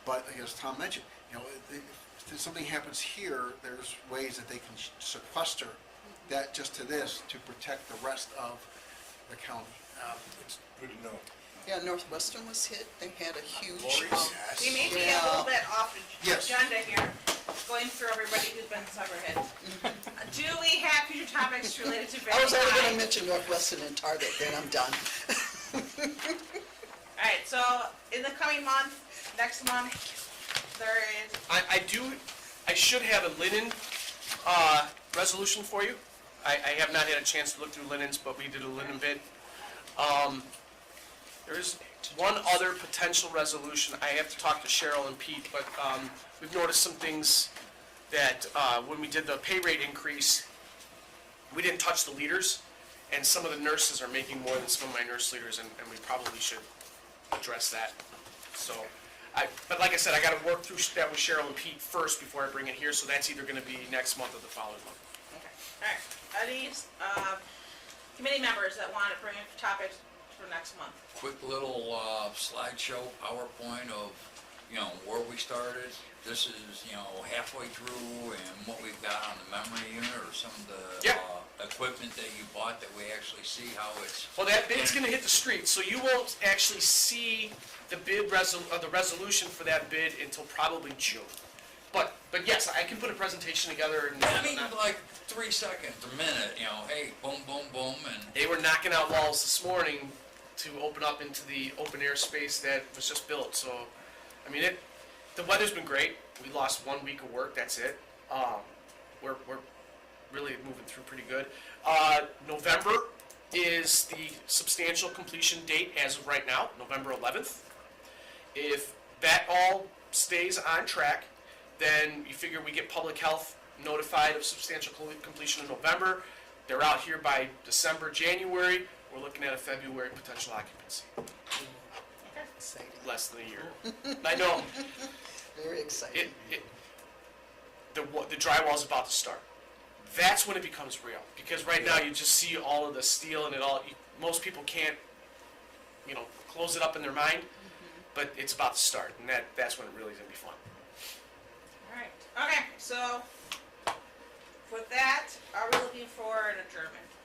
But as Tom mentioned, if something happens here, there's ways that they can sequester that just to this to protect the rest of the county. It's good to know. Yeah, Northwestern was hit. They had a huge. We may be a little bit off the Yes. agenda here, going through everybody who's been cyber hit. Do we have future topics related to I was only going to verifying? mention Northwestern and Target, then I'm done. All right, so in the coming month, next month, there is, I should have a linen resolution for you. I have not had a chance to look through linens, but we did a linen bid. There's one other potential resolution. I have to talk to Cheryl and Pete, but we've noticed some things that when we did the pay rate increase, we didn't touch the leaders, and some of the nurses are making more than some of my nurse leaders, and we probably should address that. So, but like I said, I got to work through that with Cheryl and Pete first before I bring it here, so that's either going to be next month or the following month. okay, all right. Are these committee members that want to bring in topics for next month? Quick little slideshow, PowerPoint of, where we started. This is, halfway through, and what we've got on the memory unit, or some of the equipment that you bought, that we actually see how it's. Well, that bid's going to hit the street, so you won't actually see the bid the resolution for that bid until probably June. But yes, I can put a presentation together. And I mean, like 3 seconds, a minute, hey, boom, boom, boom, and. They were knocking out walls this morning to open up into the open air space that was just built. So, I mean, the weather's been great. We lost 1 week of work. That's it. We're really moving through pretty good. November is the substantial completion date as of right now, November 11th. If that all stays on track, then you figure we get public health notified of substantial completion in November. They're out here by December, January. We're looking at a February potential occupancy. Exciting. Less than a year. I know. Very exciting. The drywall's about to start. That's when it becomes real. Because right now you just see all of the steel and it all. Most people can't, close it up in their mind. But it's about to start, and that's when it really is gonna be fun. All right. Okay, so, with that, are we looking for an adjournment?